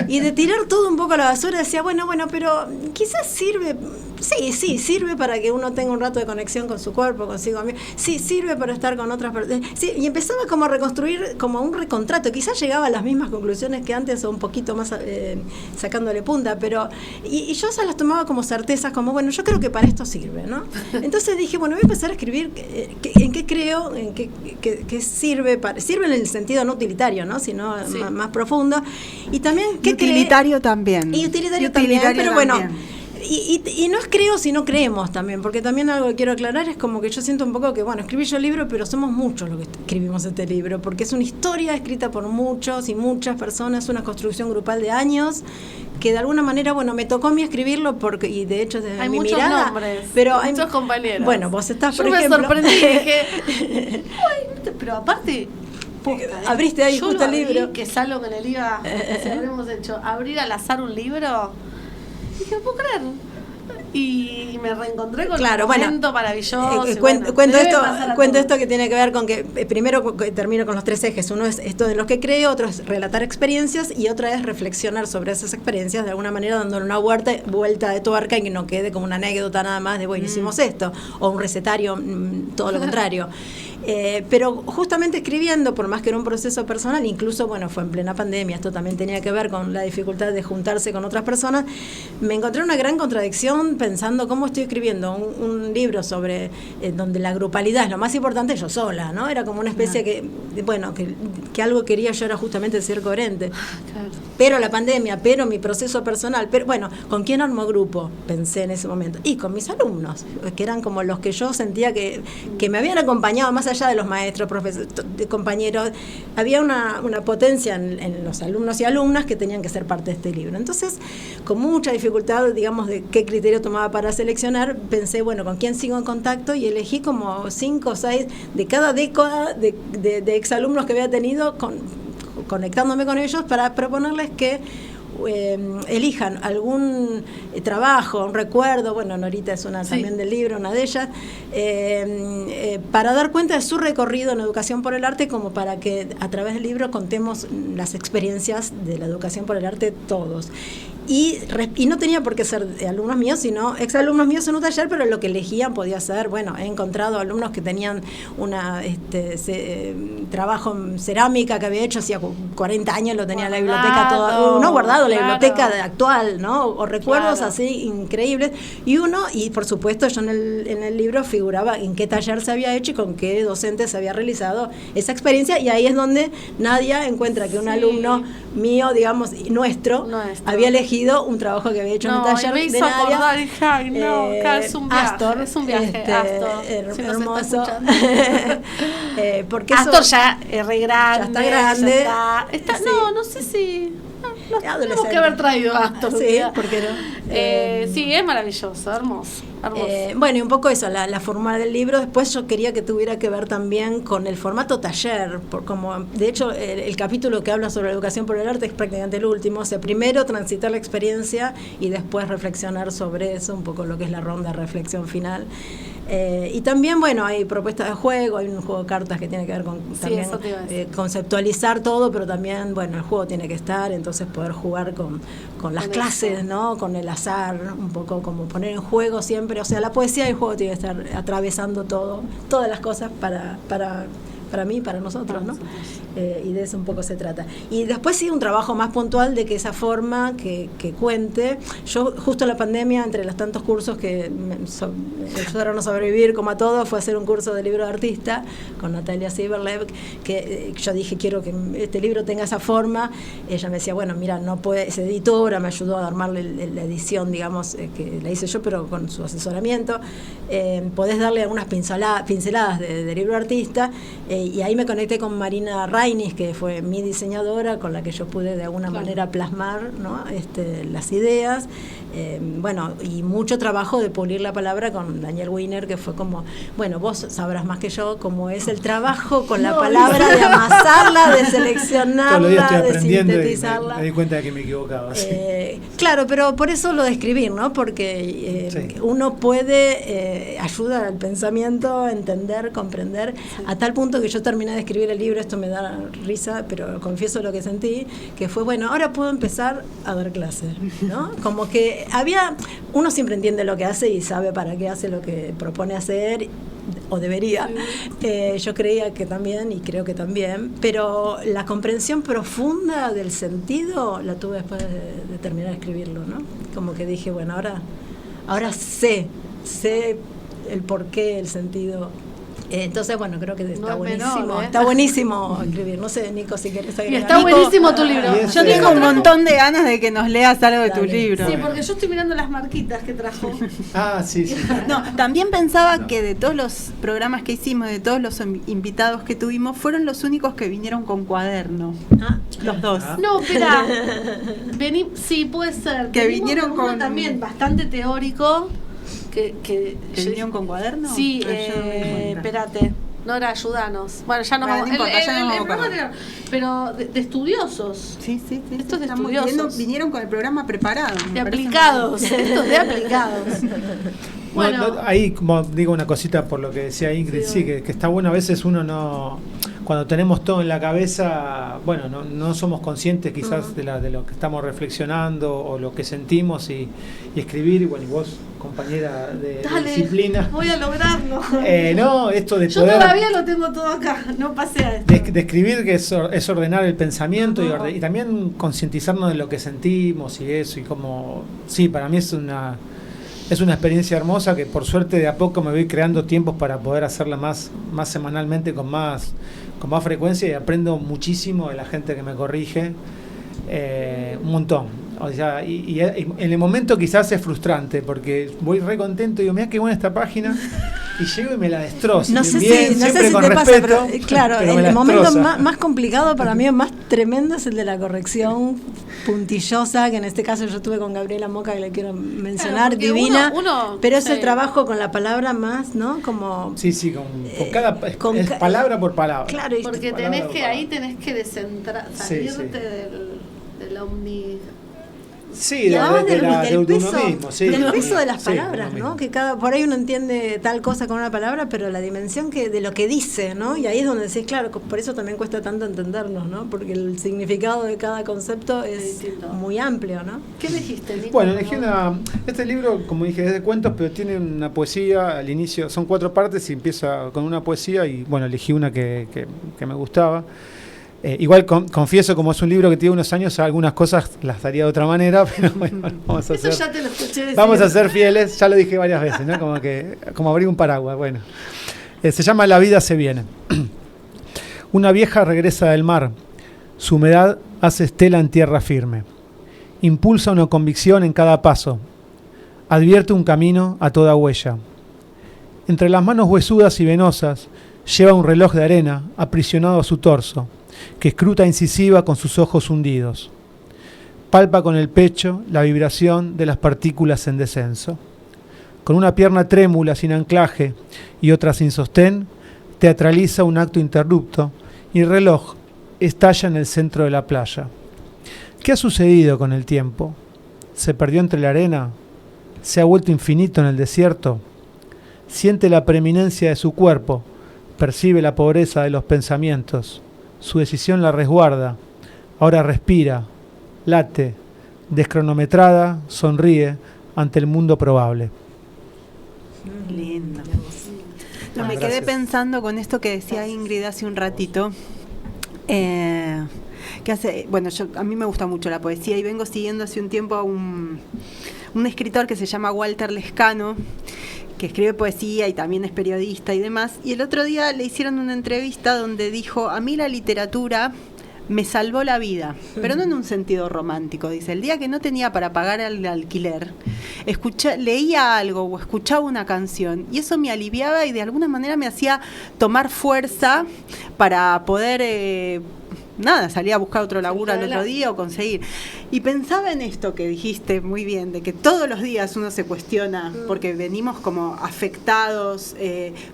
Y de tirar todo un poco a la basura, decía, bueno, pero quizás sirve, sí, sirve para que uno tenga un rato de conexión con su cuerpo, consigo mismo, sí, sirve para estar con otras personas, sí, y empezaba como a reconstruir como un recontrato, quizás llegaba a las mismas conclusiones que antes o un poquito más sacándole punta, pero, y yo se las tomaba como certezas, como, bueno, yo creo que para esto sirve, ¿no? Entonces dije, bueno, voy a empezar a escribir en qué creo, en qué sirve, sirve en el sentido no utilitario, ¿no? Sino más profundo, y también qué utilitario también. Y utilitario también, pero bueno, y no es creo sino creemos también, porque también algo que quiero aclarar es como que yo siento un poco que, bueno, escribí yo el libro, pero somos muchos los que escribimos este libro, porque es una historia escrita por muchos y muchas personas, una construcción grupal de años, que de alguna manera, bueno, me tocó a mí escribirlo, porque, y de hecho desde hay mi muchos mirada, nombres, pero hay muchos compañeros. Bueno, vos estás, yo por me ejemplo... sorprendí y dije, uy, pero aparte... Posta, abriste ahí yo justo el abrí, libro. que es algo que en el IVA habremos hecho, abrir al azar un libro, dije, no puedo creer. Y me reencontré con un momento maravilloso. Cuento esto que tiene que ver con que primero termino con los 3 ejes. Uno es esto de los que creo, otro es relatar experiencias y otra es reflexionar sobre esas experiencias de alguna manera, dándole una vuelta de tuerca y que no quede como una anécdota nada más de bueno, hicimos esto, o un recetario, todo lo contrario. Pero justamente escribiendo, por más que era un proceso personal, incluso, bueno, fue en plena pandemia, esto también tenía que ver con la dificultad de juntarse con otras personas, me encontré una gran contradicción pensando cómo estoy escribiendo un libro sobre donde la grupalidad es lo más importante, yo sola, ¿no? Era como una especie que algo quería yo era justamente ser coherente. Claro. Pero la pandemia, pero mi proceso personal, pero bueno, ¿con quién armo grupo? Pensé en ese momento. Y con mis alumnos, que eran como los que yo sentía que me habían acompañado más allá de los maestros, profesores, de compañeros. Había una potencia en los alumnos y alumnas que tenían que ser parte de este libro. Entonces, con mucha dificultad, digamos, de qué criterio tomaba para seleccionar, pensé, bueno, ¿con quién sigo en contacto? Y elegí como 5 o 6 de cada década de exalumnos que había tenido, conectándome con ellos para proponerles que elijan algún trabajo, un recuerdo, bueno, Norita es una también del libro, una de ellas, para dar cuenta de su recorrido en educación por el arte, como para que a través del libro contemos las experiencias de la educación por el arte todos. Y no tenía por qué ser alumnos míos, sino exalumnos míos en un taller, pero lo que elegían podía ser, bueno, he encontrado alumnos que tenían trabajo en cerámica que había hecho hacía 40 años, lo tenía en la biblioteca todo, no guardado, la biblioteca actual, ¿no? O recuerdos así increíbles. Y por supuesto yo en el libro figuraba en qué taller se había hecho y con qué docente se había realizado esa experiencia, y ahí es donde Nadia encuentra que un alumno mío, digamos, nuestro, había elegido un trabajo que había hecho en un taller me hizo de Nadia. acordar, dije, ay, no, es un viaje, Astor, es un viaje, Astor, si nos está hermoso. Porque Astor ya es re grande, ya está grande. Está, sí. No sé si... No, tenemos Adolescente. que haber traído a Astor. Sí, ¿por qué no? Sí, es maravilloso, hermoso. Bueno, y un poco eso, la forma del libro. Después yo quería que tuviera que ver también con el formato taller, como de hecho el capítulo que habla sobre la educación por el arte es prácticamente el último. O sea, primero transitar la experiencia y después reflexionar sobre eso, un poco lo que es la ronda de reflexión final. Y también, bueno, hay propuestas de juego, hay un juego de cartas que tiene que ver con también conceptualizar todo, pero también, bueno, el juego tiene que estar, entonces poder jugar con las clases, ¿no? Con el azar, un poco como poner en juego siempre, o sea, la poesía y el juego tiene que estar atravesando todas las cosas para mí, para nosotros, ¿no? Y de eso un poco se trata. Y después sí un trabajo más puntual de que esa forma que cuente. Yo justo en la pandemia, entre los tantos cursos que me ayudaron a sobrevivir, como a todos, fue hacer un curso de libro de artista con Natalia Sieberlev, que yo dije, quiero que este libro tenga esa forma. Ella me decía, bueno, mira, no puede, es editora, me ayudó a armarle la edición, digamos, que la hice yo, pero con su asesoramiento. Podés darle algunas pinceladas de libro de artista, Y ahí me conecté con Marina Rainis, que fue mi diseñadora, con la que yo pude de alguna manera plasmar, ¿no? Las ideas. Bueno, y mucho trabajo de pulir la palabra con Daniel Wiener, que fue como, bueno, vos sabrás más que yo cómo es el trabajo con la palabra, de amasarla, de seleccionarla, de sintetizarla. Me di cuenta de que me equivocaba. Sí. Claro, pero por eso lo de escribir, ¿no? Porque uno puede ayudar al pensamiento, entender, comprender, a tal punto que yo terminé de escribir el libro, esto me da risa, pero confieso lo que sentí, que fue, bueno, ahora puedo empezar a dar clase, ¿no? Como que uno siempre entiende lo que hace y sabe para qué hace lo que propone hacer, o debería. Yo creía que también, y creo que también, pero la comprensión profunda del sentido la tuve después de terminar de escribirlo, ¿no? Como que dije, bueno, ahora sé el porqué, el sentido. Entonces, bueno, creo que está buenísimo. Menor, Está buenísimo escribir. No sé, Nico, si querés agregar. Y está buenísimo tu libro. Yo tengo un montón de ganas de que nos leas algo de tu libro. Sí, porque yo estoy mirando las marquitas que trajo. Sí. No, también pensaba que de todos los programas que hicimos, de todos los invitados que tuvimos, fueron los únicos que vinieron con cuaderno. Los dos. No, espera. Sí, puede ser. Que vinieron uno con también bastante teórico. ¿Que vinieron con cuaderno? Sí, espérate. No era ayudanos. Bueno, ya nos vamos. No importa, ya nos vamos a acordar. Pero de estudiosos. Sí. Estos de estudiosos. Vinieron con el programa preparado. De aplicados. Estos de aplicados. Bueno, ahí como digo una cosita por lo que decía Ingrid, sí, que está bueno, a veces uno no, cuando tenemos todo en la cabeza, bueno, no somos conscientes quizás de lo que estamos reflexionando o lo que sentimos y escribir, y bueno, y vos, compañera de disciplina. Voy a lograrlo. Esto de yo poder... Yo todavía lo tengo todo acá, no pasé a esto. De escribir, que es ordenar el pensamiento y también concientizarnos de lo que sentimos y eso, y como, sí, para mí es una experiencia hermosa que por suerte de a poco me voy creando tiempos para poder hacerla más semanalmente con más frecuencia, y aprendo muchísimo de la gente que me corrige, un montón. O sea, y en el momento quizás es frustrante porque voy re contento y digo, mira qué buena esta página, y llego y me la destrozo. No sé bien, si te respeto, pasa, pero claro, pero el momento más complicado para mí, más tremendo, es el de la corrección puntillosa, que en este caso yo tuve con Gabriela Moca, que le quiero mencionar, divina, pero es el trabajo con la palabra más, ¿no? Como sí, con cada es palabra por palabra. Claro, porque tenés que descentrar, salirte del omni. Sí, y además del peso, uno mismo, sí, del peso de las palabras, sí, ¿no? Que por ahí uno entiende tal cosa con una palabra, pero la dimensión de lo que dice, ¿no? Y ahí es donde decís, claro, por eso también cuesta tanto entendernos, ¿no? Porque el significado de cada concepto es muy amplio, ¿no? ¿Qué elegiste, Nico? Bueno, elegí este libro, como dije, es de cuentos, pero tiene una poesía al inicio, son 4 partes y empieza con una poesía, y bueno, elegí una que me gustaba. Igual confieso, como es un libro que tiene unos años, algunas cosas las daría de otra manera, pero bueno, vamos a Eso ya te lo escuché decir. Vamos a ser fieles, ya lo dije varias veces, ¿no? Como abrir un paraguas, bueno. Se llama La vida se viene. Una vieja regresa del mar, su humedad hace estela en tierra firme. Impulsa una convicción en cada paso, advierte un camino a toda huella. Entre las manos huesudas y venosas, lleva un reloj de arena aprisionado a su torso, que escruta incisiva con sus ojos hundidos. Palpa con el pecho la vibración de las partículas en descenso. Con una pierna trémula sin anclaje y otra sin sostén, teatraliza un acto interrupto y el reloj estalla en el centro de la playa. ¿Qué ha sucedido con el tiempo? ¿Se perdió entre la arena? ¿Se ha vuelto infinito en el desierto? Siente la preeminencia de su cuerpo, percibe la pobreza de los pensamientos. Su decisión la resguarda. Ahora respira, late, descronometrada, sonríe ante el mundo probable. Lindo. No, me quedé pensando con esto que decía Ingrid hace un ratito. Que hace, bueno, a mí me gusta mucho la poesía y vengo siguiendo hace un tiempo a un escritor que se llama Walter Lescano, que escribe poesía y también es periodista y demás, y el otro día le hicieron una entrevista donde dijo: a mí la literatura me salvó la vida, pero no en un sentido romántico. Dice, el día que no tenía para pagar el alquiler, leía algo o escuchaba una canción y eso me aliviaba y de alguna manera me hacía tomar fuerza para poder... salía a buscar otro laburo al otro día o conseguir. Y pensaba en esto que dijiste muy bien, de que todos los días uno se cuestiona, porque venimos como afectados,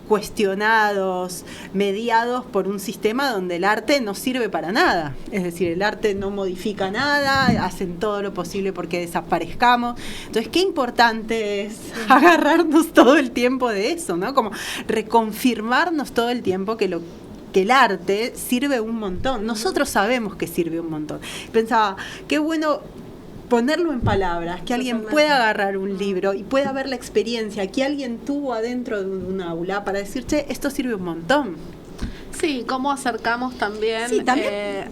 cuestionados, mediados por un sistema donde el arte no sirve para nada. Es decir, el arte no modifica nada, hacen todo lo posible porque desaparezcamos. Entonces, qué importante es agarrarnos todo el tiempo de eso, ¿no? Como reconfirmarnos todo el tiempo que el arte sirve un montón. Nosotros sabemos que sirve un montón. Pensaba, qué bueno ponerlo en palabras, que alguien pueda agarrar un libro y pueda ver la experiencia que alguien tuvo adentro de un aula para decir, che, esto sirve un montón. Sí, cómo acercamos también,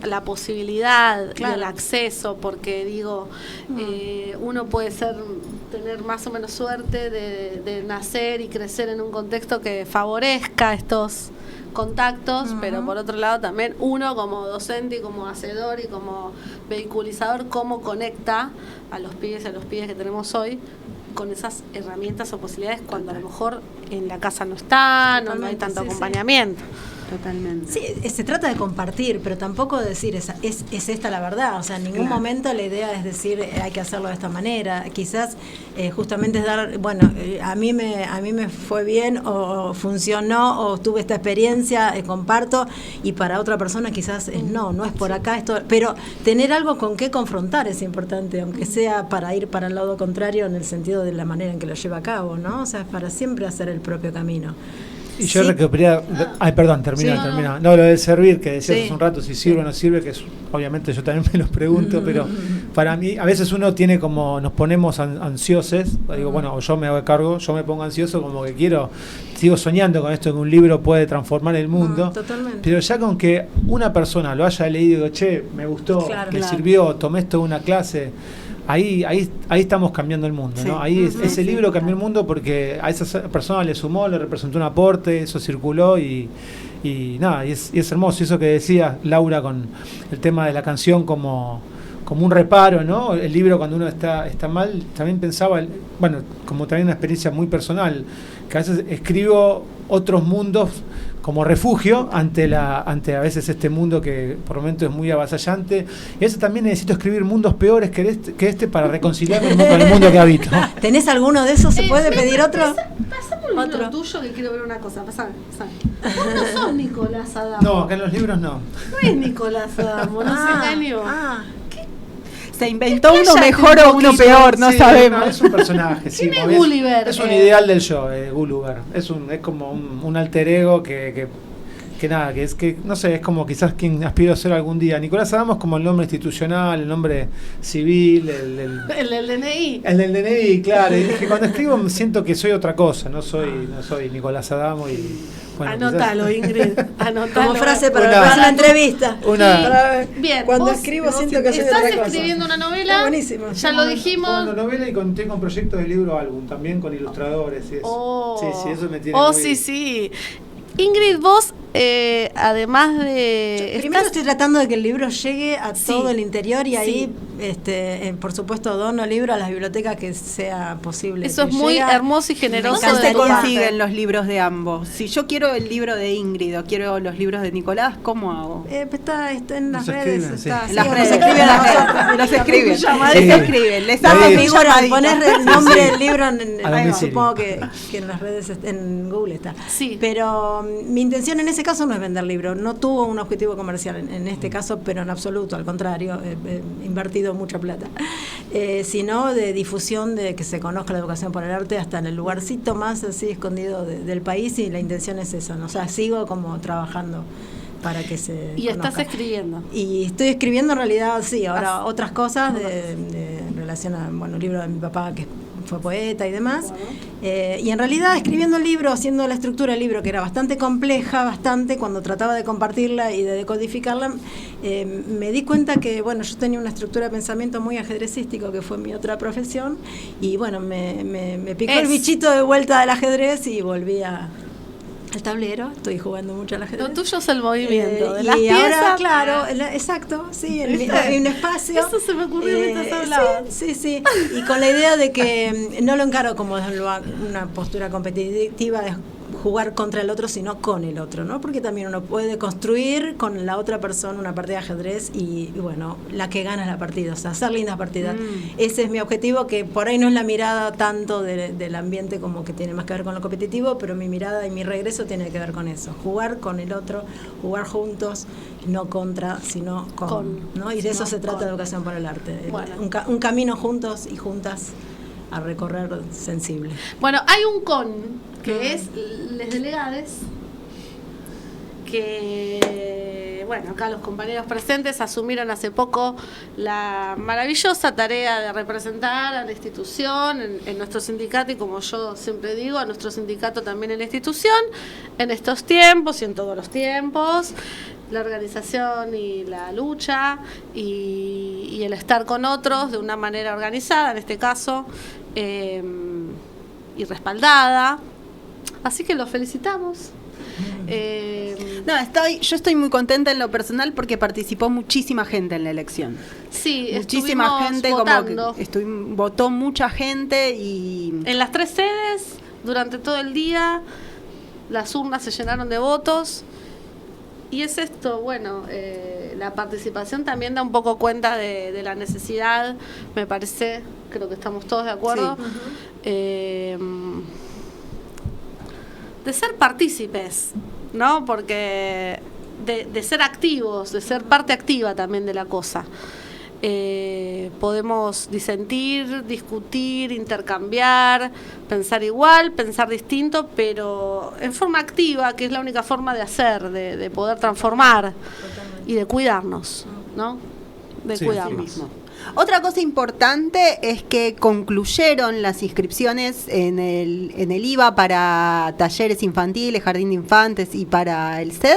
la posibilidad y el acceso, porque digo, uno puede tener más o menos suerte de nacer y crecer en un contexto que favorezca estos contactos, pero por otro lado también uno como docente y como hacedor y como vehiculizador, cómo conecta a los pibes que tenemos hoy con esas herramientas o posibilidades cuando a lo mejor en la casa no están, o no hay tanto acompañamiento. Totalmente. Sí, se trata de compartir, pero tampoco de decir es esta la verdad. O sea, en ningún momento la idea es decir hay que hacerlo de esta manera. Quizás justamente es dar, a mí me fue bien o funcionó o tuve esta experiencia, comparto, y para otra persona quizás no es por acá esto. Pero tener algo con qué confrontar es importante, aunque sea para ir para el lado contrario en el sentido de la manera en que lo lleva a cabo, ¿no? O sea, es para siempre hacer el propio camino. Y yo recuperaría... termina. No, lo del servir, que decías hace un rato, si sirve o no sirve, que obviamente yo también me los pregunto, pero para mí, a veces uno tiene como, nos ponemos ansiosos, digo, o yo me hago cargo, yo me pongo ansioso como que sigo soñando con esto, que un libro puede transformar el mundo, pero ya con que una persona lo haya leído y digo, che, me gustó, sirvió, tomé esto de una clase... Ahí estamos cambiando el mundo, ¿no? Ahí ese libro cambió el mundo porque a esa persona le sumó, le representó un aporte, eso circuló y es hermoso. Y eso que decía Laura con el tema de la canción como un reparo, ¿no? El libro cuando uno está mal, también pensaba, como también una experiencia muy personal, que a veces escribo otros mundos como refugio ante a veces este mundo que por momentos es muy avasallante. Y a veces también necesito escribir mundos peores que este para reconciliarme con el mundo que habito. ¿Tenés alguno de esos? ¿Se puede pedir otro? Pasame un libro tuyo que quiero ver una cosa. Pasame. ¿Vos no sos Nicolás Adamo? No, acá en los libros no. No es Nicolás Adamo, no se engañó. Se inventó uno mejor o uno peor, no sabemos. No, es un personaje, sí. ¿Quién es Gulliver? Es un ideal del yo, Gulliver. Es como un alter ego que no sé, es como quizás quien aspiro a ser algún día. Nicolás Adamo es como el nombre institucional, el nombre civil, el del DNI. El del DNI, claro. Y que cuando escribo siento que soy otra cosa, no soy Nicolás Adamo y... Anótalo, Ingrid. Anótalo. Como frase para la entrevista. Bien. Cuando escribo siento que soy otra cosa. Estás escribiendo una novela. Buenísimo. Ya lo dijimos. Una novela y conté con proyectos de libro álbum, también con ilustradores y eso. Sí, eso me tiene sí. Ingrid, vos, además de... Primero estoy tratando de que el libro llegue a todo el interior y ahí, por supuesto, dono libro a las bibliotecas que sea posible. Eso es muy hermoso y generoso. ¿Dónde se consiguen los libros de ambos? Si yo quiero el libro de Ingrid o quiero los libros de Nicolás, ¿cómo hago? Está en las redes. Los escriben. Les hago mi llamadita. Poner el nombre del libro, supongo que en las redes, en Google está. Sí. Pero mi intención en ese caso no es vender libros, no tuvo un objetivo comercial en este caso, pero en absoluto, al contrario, he invertido mucha plata, sino de difusión, de que se conozca la educación por el arte hasta en el lugarcito más así escondido del país, y la intención es esa, ¿no? O sea, sigo como trabajando para que se y conozca. Estás escribiendo. Y estoy escribiendo en realidad, sí, ahora otras cosas de relación a, un libro de mi papá que fue poeta y demás, y en realidad escribiendo el libro, haciendo la estructura del libro, que era bastante compleja, cuando trataba de compartirla y de decodificarla, me di cuenta que, yo tenía una estructura de pensamiento muy ajedrecístico, que fue mi otra profesión, y me picó el bichito de vuelta del ajedrez y volví a al tablero, estoy jugando mucho al ajedrez. Lo tuyo es el movimiento de las y piezas. ahora, claro, exacto, sí, hay un espacio. Eso se me ocurrió mientras hablaba. Sí. Y con la idea de que no lo encaro como una postura competitiva de jugar contra el otro, sino con el otro, ¿no? Porque también uno puede construir con la otra persona una partida de ajedrez y bueno, la que gana es la partida, o sea, hacer lindas partidas. Ese es mi objetivo, que por ahí no es la mirada tanto del ambiente como que tiene más que ver con lo competitivo, pero mi mirada y mi regreso tiene que ver con eso, jugar con el otro, jugar juntos, no contra, sino con, ¿no? Y de eso se trata de Educación para el Arte, bueno. un camino juntos y juntas a recorrer sensible. Bueno, hay un con que es les delegades, que bueno, acá los compañeros presentes asumieron hace poco la maravillosa tarea de representar a la institución en nuestro sindicato, y como yo siempre digo, a nuestro sindicato también en la institución, en estos tiempos y en todos los tiempos, la organización y la lucha y el estar con otros de una manera organizada, en este caso, y respaldada. Así que los felicitamos. Yo estoy muy contenta en lo personal porque participó muchísima gente en la elección. Sí, muchísima gente, votando. como que votó mucha gente y en las 3 sedes, durante todo el día, las urnas se llenaron de votos. Y es esto, bueno, la participación también da un poco cuenta de la necesidad, me parece, creo que estamos todos de acuerdo, de ser partícipes, ¿no? Porque de ser activos, de ser parte activa también de la cosa. Podemos disentir, discutir, intercambiar, pensar igual, pensar distinto, pero en forma activa, que es la única forma de hacer, de poder transformar y de cuidarnos, ¿no? De cuidarnos. mismo. Otra cosa importante es que concluyeron las inscripciones en el IVA para talleres infantiles, jardín de infantes y para el SED,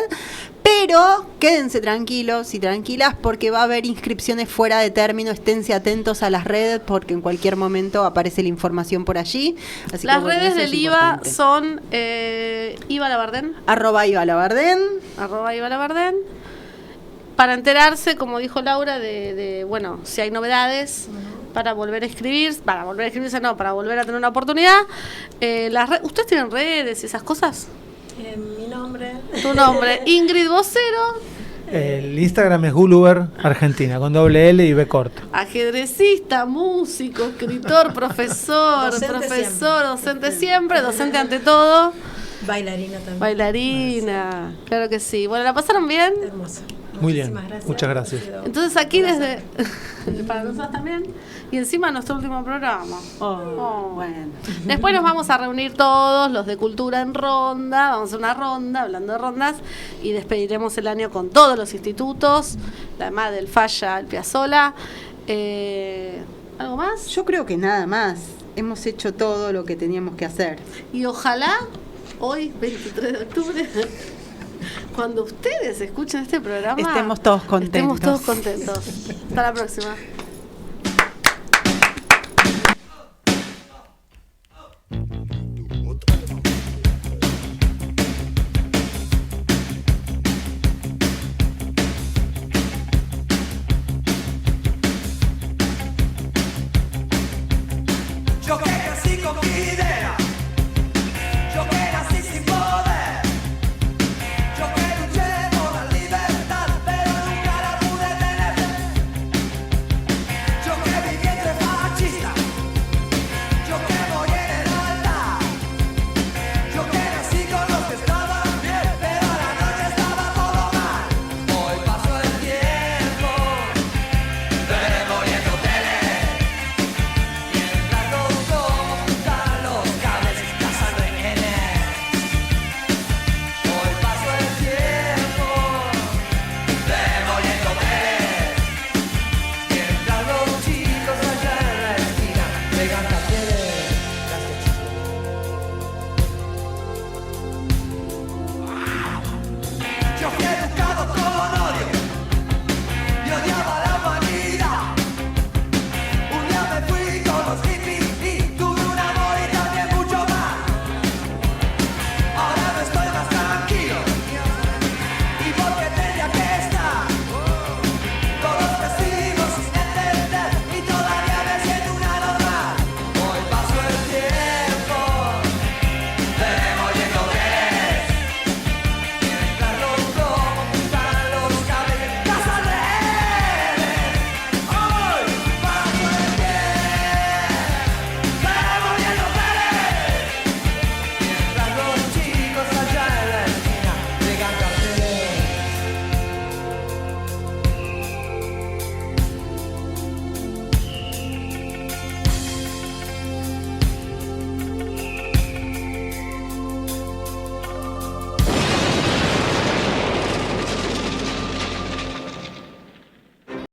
pero quédense tranquilos y tranquilas porque va a haber inscripciones fuera de término. Esténse atentos a las redes porque en cualquier momento aparece la información por allí. Así las que, bueno, redes eso del es IVA importante. son IVA Labardén. @IVA Labardén. @IVA Labardén. Para enterarse, como dijo Laura, de bueno, si hay novedades, para volver a inscribirse, para volver a tener una oportunidad. ¿Ustedes tienen redes y esas cosas? Mi nombre. Tu nombre, Ingrid Vocero, El Instagram es Gulliver Argentina, con doble L y B corta. ajedrecista, músico, escritor, profesor, docente siempre, docente ante todo. Bailarina también. Bailarina, claro que sí. Bueno, ¿la pasaron bien? Hermoso. Muy bien, Muchísimas gracias. muchas gracias. Entonces aquí desde para nosotros también, y encima nuestro último programa. Bueno. Después nos vamos a reunir todos los de Cultura en Ronda, vamos a hacer una ronda, hablando de rondas, y despediremos el año con todos los institutos, además del Falla, el Piazzolla. ¿Algo más? Yo creo que nada más. Hemos hecho todo lo que teníamos que hacer. Y ojalá hoy, 23 de octubre, cuando ustedes escuchen este programa, Estemos todos contentos. Hasta la próxima.